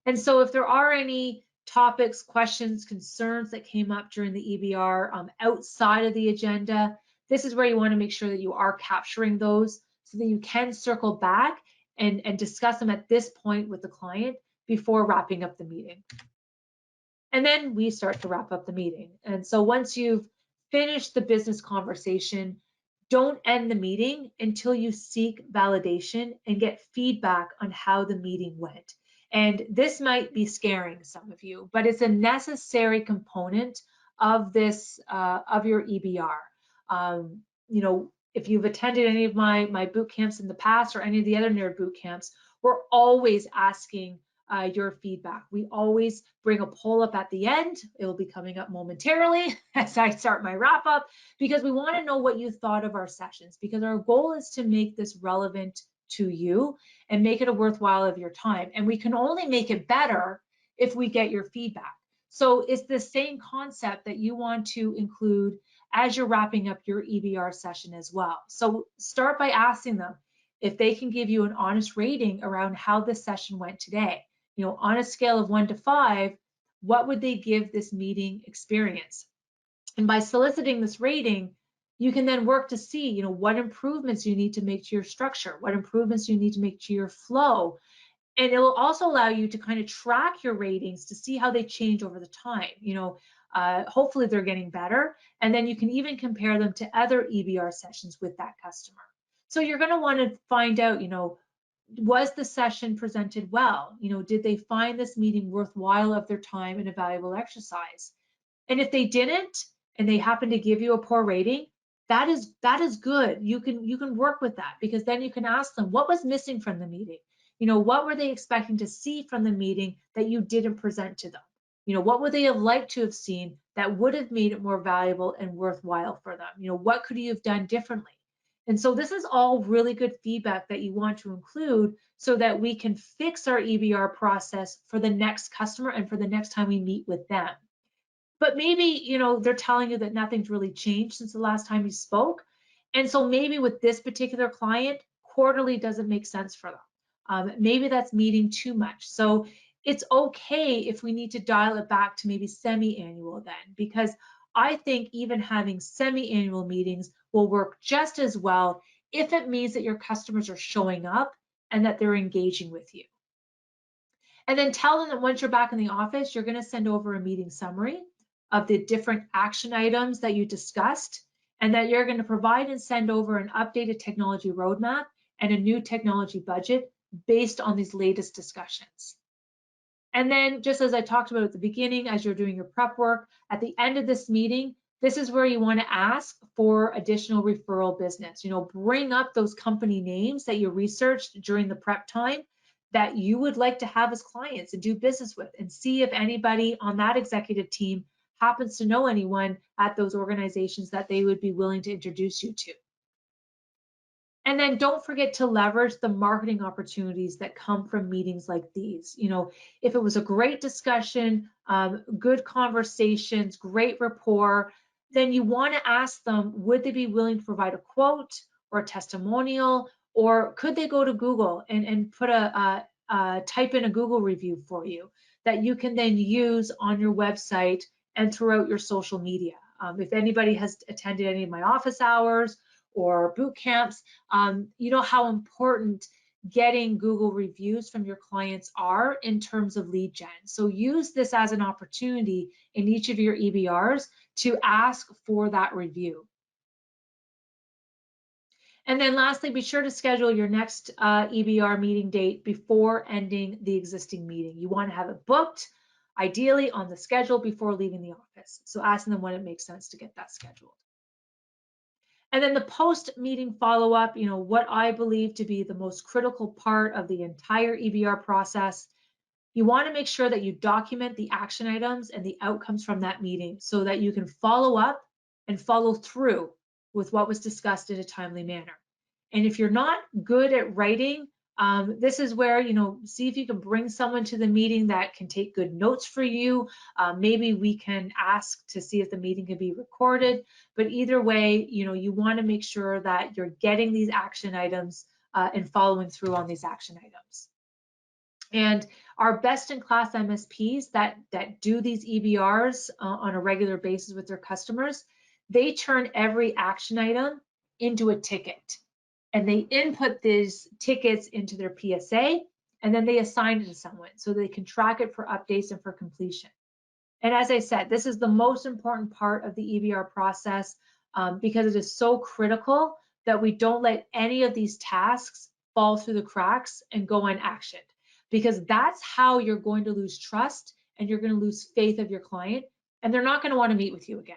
And so if there are any topics, questions, concerns that came up during the EBR outside of the agenda, this is where you want to make sure that you are capturing those so that you can circle back and discuss them at this point with the client before wrapping up the meeting. And then we start to wrap up the meeting. And so once you've finished the business conversation, don't end the meeting until you seek validation and get feedback on how the meeting went. And this might be scaring some of you, but it's a necessary component of this, of your EBR. You know, if you've attended any of my boot camps in the past or any of the other nerd boot camps, we're always asking your feedback. We always bring a poll up at the end. It will be coming up momentarily as I start my wrap up, because we want to know what you thought of our sessions, because our goal is to make this relevant to you and make it a worthwhile of your time. And we can only make it better if we get your feedback. So it's the same concept that you want to include as you're wrapping up your EBR session as well. So start by asking them if they can give you an honest rating around how this session went today. You know, on a scale of 1 to 5, what would they give this meeting experience? And by soliciting this rating, you can then work to see, you know, what improvements you need to make to your structure, what improvements you need to make to your flow. And it will also allow you to kind of track your ratings to see how they change over the time. You know, hopefully they're getting better. And then you can even compare them to other EBR sessions with that customer. So you're going to want to find out, you know, was the session presented well? You know, did they find this meeting worthwhile of their time and a valuable exercise? And if they didn't, and they happen to give you a poor rating, that is good. You can work with that, because then you can ask them, what was missing from the meeting? You know, what were they expecting to see from the meeting that you didn't present to them? You know, what would they have liked to have seen that would have made it more valuable and worthwhile for them? You know, what could you have done differently? And so this is all really good feedback that you want to include so that we can fix our EBR process for the next customer and for the next time we meet with them. But maybe, you know, they're telling you that nothing's really changed since the last time you spoke. And so maybe with this particular client, quarterly doesn't make sense for them. Maybe that's meeting too much. So it's okay if we need to dial it back to maybe semi-annual then, because I think even having semi-annual meetings will work just as well if it means that your customers are showing up and that they're engaging with you. And then tell them that once you're back in the office, you're going to send over a meeting summary of the different action items that you discussed, and that you're going to provide and send over an updated technology roadmap and a new technology budget based on these latest discussions. And then, just as I talked about at the beginning, as you're doing your prep work, at the end of this meeting, this is where you want to ask for additional referral business. You know, bring up those company names that you researched during the prep time that you would like to have as clients and do business with, and see if anybody on that executive team happens to know anyone at those organizations that they would be willing to introduce you to. And then don't forget to leverage the marketing opportunities that come from meetings like these. You know, if it was a great discussion, good conversations, great rapport, then you want to ask them, would they be willing to provide a quote or a testimonial, or could they go to Google and put type in a Google review for you that you can then use on your website and throughout your social media. If anybody has attended any of my office hours or boot camps, you know how important getting Google reviews from your clients are in terms of lead gen. So use this as an opportunity in each of your EBRs to ask for that review. And then lastly, be sure to schedule your next EBR meeting date before ending the existing meeting. You want to have it booked, ideally on the schedule before leaving the office. So asking them when it makes sense to get that scheduled. And then the post-meeting follow-up, you know, what I believe to be the most critical part of the entire EBR process. You want to make sure that you document the action items and the outcomes from that meeting so that you can follow up and follow through with what was discussed in a timely manner. And if you're not good at writing This is where, see if you can bring someone to the meeting that can take good notes for you. Maybe we can ask to see if the meeting can be recorded, but either way, you want to make sure that you're getting these action items and following through on these action items. And our best-in-class MSPs that do these EBRs on a regular basis with their customers, they turn every action item into a ticket. And they input these tickets into their PSA, and then they assign it to someone so they can track it for updates and for completion. And as I said, this is the most important part of the EBR process because it is so critical that we don't let any of these tasks fall through the cracks and go unactioned, because that's how you're going to lose trust and you're going to lose faith of your client, and they're not going to want to meet with you again.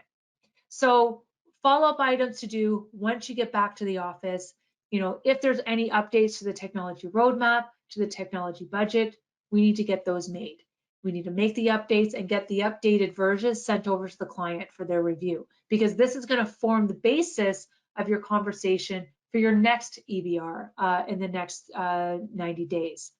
So follow-up items to do once you get back to the office. If there's any updates to the technology roadmap, to the technology budget, we need to get those made. We need to make the updates and get the updated versions sent over to the client for their review, because this is going to form the basis of your conversation for your next EBR in the next 90 days.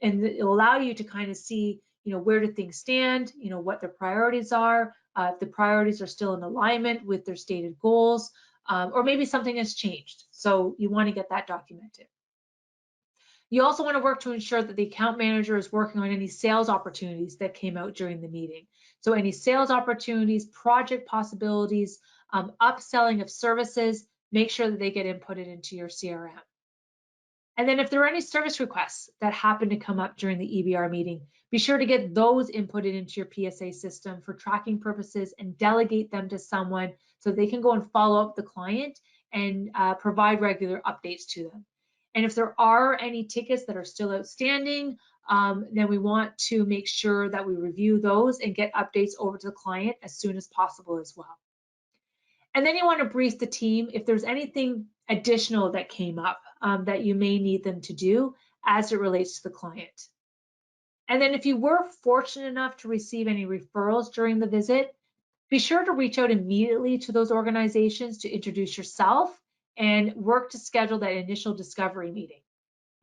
And it'll allow you to kind of see, where do things stand, what their priorities are, if the priorities are still in alignment with their stated goals, or maybe something has changed. So you want to get that documented. You also want to work to ensure that the account manager is working on any sales opportunities that came out during the meeting. So any sales opportunities, project possibilities, upselling of services, make sure that they get inputted into your CRM. And then if there are any service requests that happen to come up during the EBR meeting, be sure to get those inputted into your PSA system for tracking purposes and delegate them to someone so they can go and follow up the client and provide regular updates to them. And if there are any tickets that are still outstanding, then we want to make sure that we review those and get updates over to the client as soon as possible as well. And then you want to brief the team if there's anything additional that came up that you may need them to do as it relates to the client. And then if you were fortunate enough to receive any referrals during the visit, be sure to reach out immediately to those organizations to introduce yourself and work to schedule that initial discovery meeting.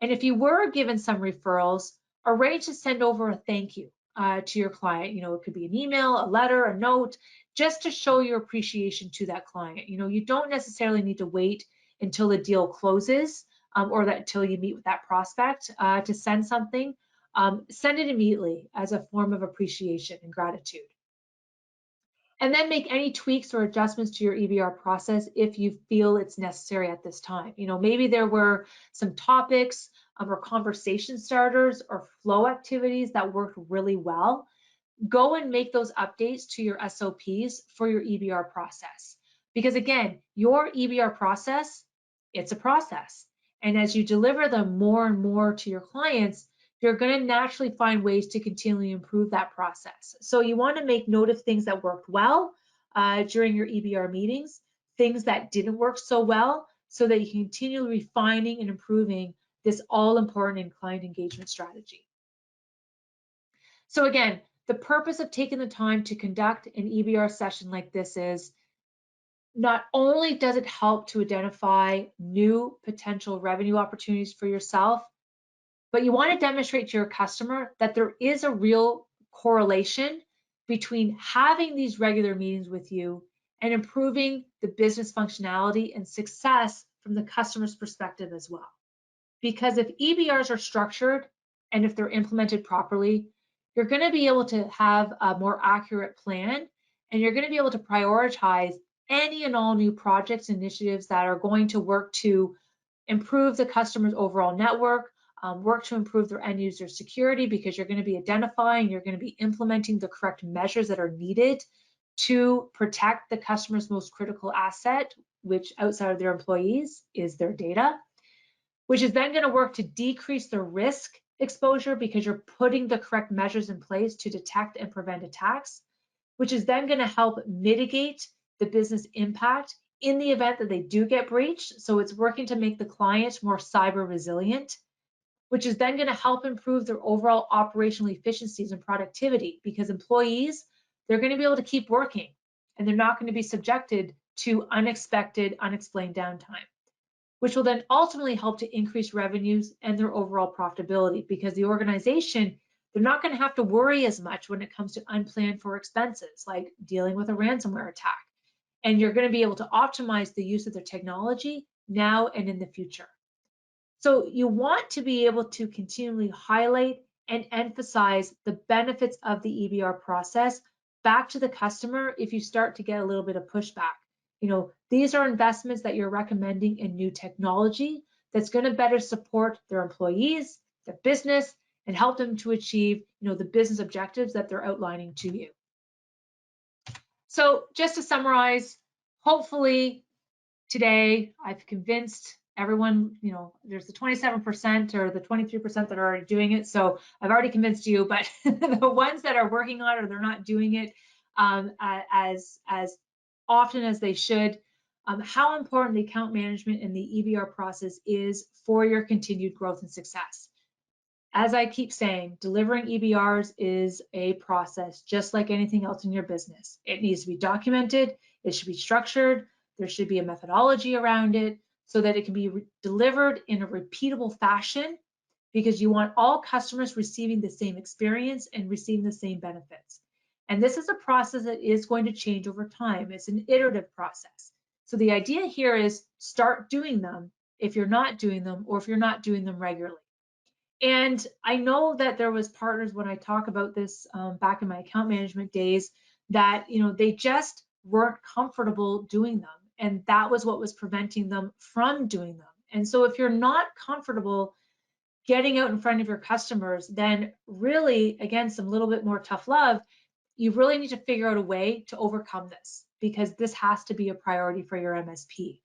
And if you were given some referrals, arrange to send over a thank you to your client. It could be an email, a letter, a note, just to show your appreciation to that client. You don't necessarily need to wait until the deal closes or until you meet with that prospect to send something. Send it immediately as a form of appreciation and gratitude. And then make any tweaks or adjustments to your EBR process if you feel it's necessary at this time. Maybe there were some topics or conversation starters or flow activities that worked really well. Go and make those updates to your SOPs for your EBR process. Because again, your EBR process, it's a process. And as you deliver them more and more to your clients, you're going to naturally find ways to continually improve that process. So you want to make note of things that worked well during your EBR meetings, things that didn't work so well, so that you can continue refining and improving this all-important client engagement strategy. So again, the purpose of taking the time to conduct an EBR session like this is not only does it help to identify new potential revenue opportunities for yourself, but you want to demonstrate to your customer that there is a real correlation between having these regular meetings with you and improving the business functionality and success from the customer's perspective as well. Because if EBRs are structured and if they're implemented properly, you're going to be able to have a more accurate plan, and you're going to be able to prioritize any and all new projects and initiatives that are going to work to improve the customer's overall network, work to improve their end user security, because you're going to be identifying, you're going to be implementing the correct measures that are needed to protect the customer's most critical asset, which outside of their employees is their data, which is then going to work to decrease the risk exposure because you're putting the correct measures in place to detect and prevent attacks, which is then going to help mitigate the business impact in the event that they do get breached. So it's working to make the client more cyber resilient, which is then going to help improve their overall operational efficiencies and productivity, because employees, they're going to be able to keep working and they're not going to be subjected to unexpected, unexplained downtime. which will then ultimately help to increase revenues and their overall profitability, because the organization, they're not going to have to worry as much when it comes to unplanned for expenses, like dealing with a ransomware attack. And you're going to be able to optimize the use of their technology now and in the future. So you want to be able to continually highlight and emphasize the benefits of the EBR process back to the customer if you start to get a little bit of pushback. These are investments that you're recommending in new technology that's going to better support their employees, their business, and help them to achieve, the business objectives that they're outlining to you. So just to summarize, hopefully today I've convinced everyone, there's the 27% or the 23% that are already doing it. So I've already convinced you, but the ones that are working on it or they're not doing it as often as they should, how important the account management and the EBR process is for your continued growth and success. As I keep saying, delivering EBRs is a process just like anything else in your business. It needs to be documented, it should be structured, there should be a methodology around it so that it can be delivered in a repeatable fashion, because you want all customers receiving the same experience and receiving the same benefits. And this is a process that is going to change over time. It's an iterative process. So the idea here is start doing them if you're not doing them, or if you're not doing them regularly. And I know that there was partners when I talk about this back in my account management days that, they just weren't comfortable doing them. And that was what was preventing them from doing them. And so if you're not comfortable getting out in front of your customers, then really, again, some little bit more tough love, you really need to figure out a way to overcome this, because this has to be a priority for your MSP.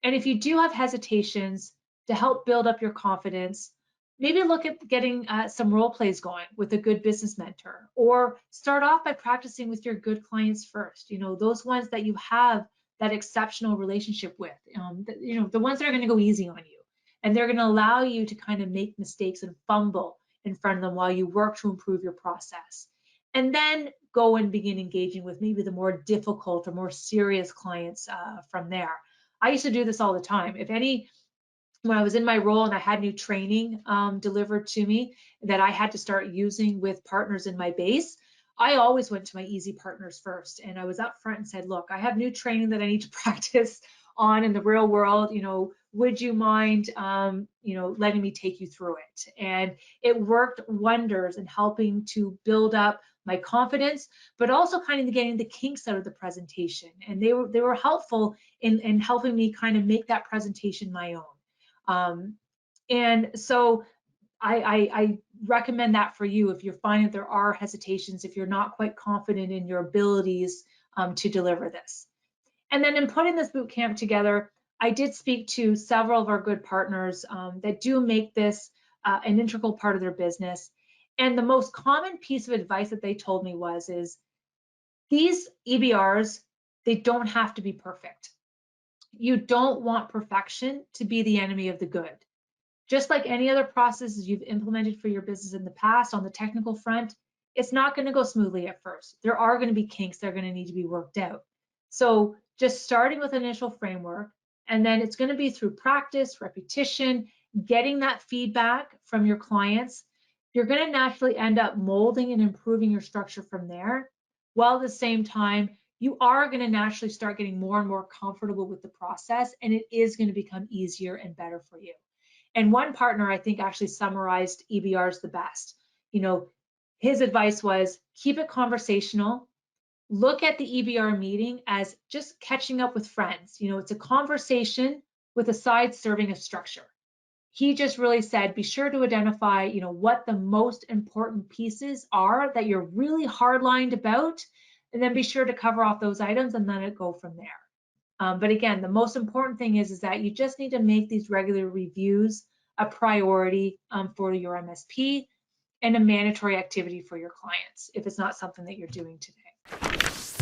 And if you do have hesitations, to help build up your confidence, maybe look at getting some role plays going with a good business mentor, or start off by practicing with your good clients first. Those ones that you have that exceptional relationship with, the ones that are going to go easy on you, and they're going to allow you to kind of make mistakes and fumble in front of them while you work to improve your process. And then go and begin engaging with maybe the more difficult or more serious clients from there. I used to do this all the time. When I was in my role and I had new training delivered to me that I had to start using with partners in my base, I always went to my easy partners first. And I was up front and said, look, I have new training that I need to practice on in the real world. Would you mind, letting me take you through it? And it worked wonders in helping to build up my confidence, but also kind of getting the kinks out of the presentation. And they were helpful in helping me kind of make that presentation my own. And so I recommend that for you if you're finding that there are hesitations, if you're not quite confident in your abilities to deliver this. And then in putting this boot camp together, I did speak to several of our good partners that do make this an integral part of their business. And the most common piece of advice that they told me is these EBRs, they don't have to be perfect. You don't want perfection to be the enemy of the good. Just like any other processes you've implemented for your business in the past on the technical front, it's not going to go smoothly at first. There are going to be kinks that are going to need to be worked out. So just starting with an initial framework, and then it's going to be through practice, repetition, getting that feedback from your clients. You're going to naturally end up molding and improving your structure from there, while at the same time, you are going to naturally start getting more and more comfortable with the process, and it is going to become easier and better for you. And one partner, I think, actually summarized EBRs the best. His advice was keep it conversational. Look at the EBR meeting as just catching up with friends. It's a conversation with a side serving of structure. He just really said, be sure to identify, what the most important pieces are that you're really hardlined about, and then be sure to cover off those items and then go from there. But again, the most important thing is that you just need to make these regular reviews a priority for your MSP and a mandatory activity for your clients if it's not something that you're doing today.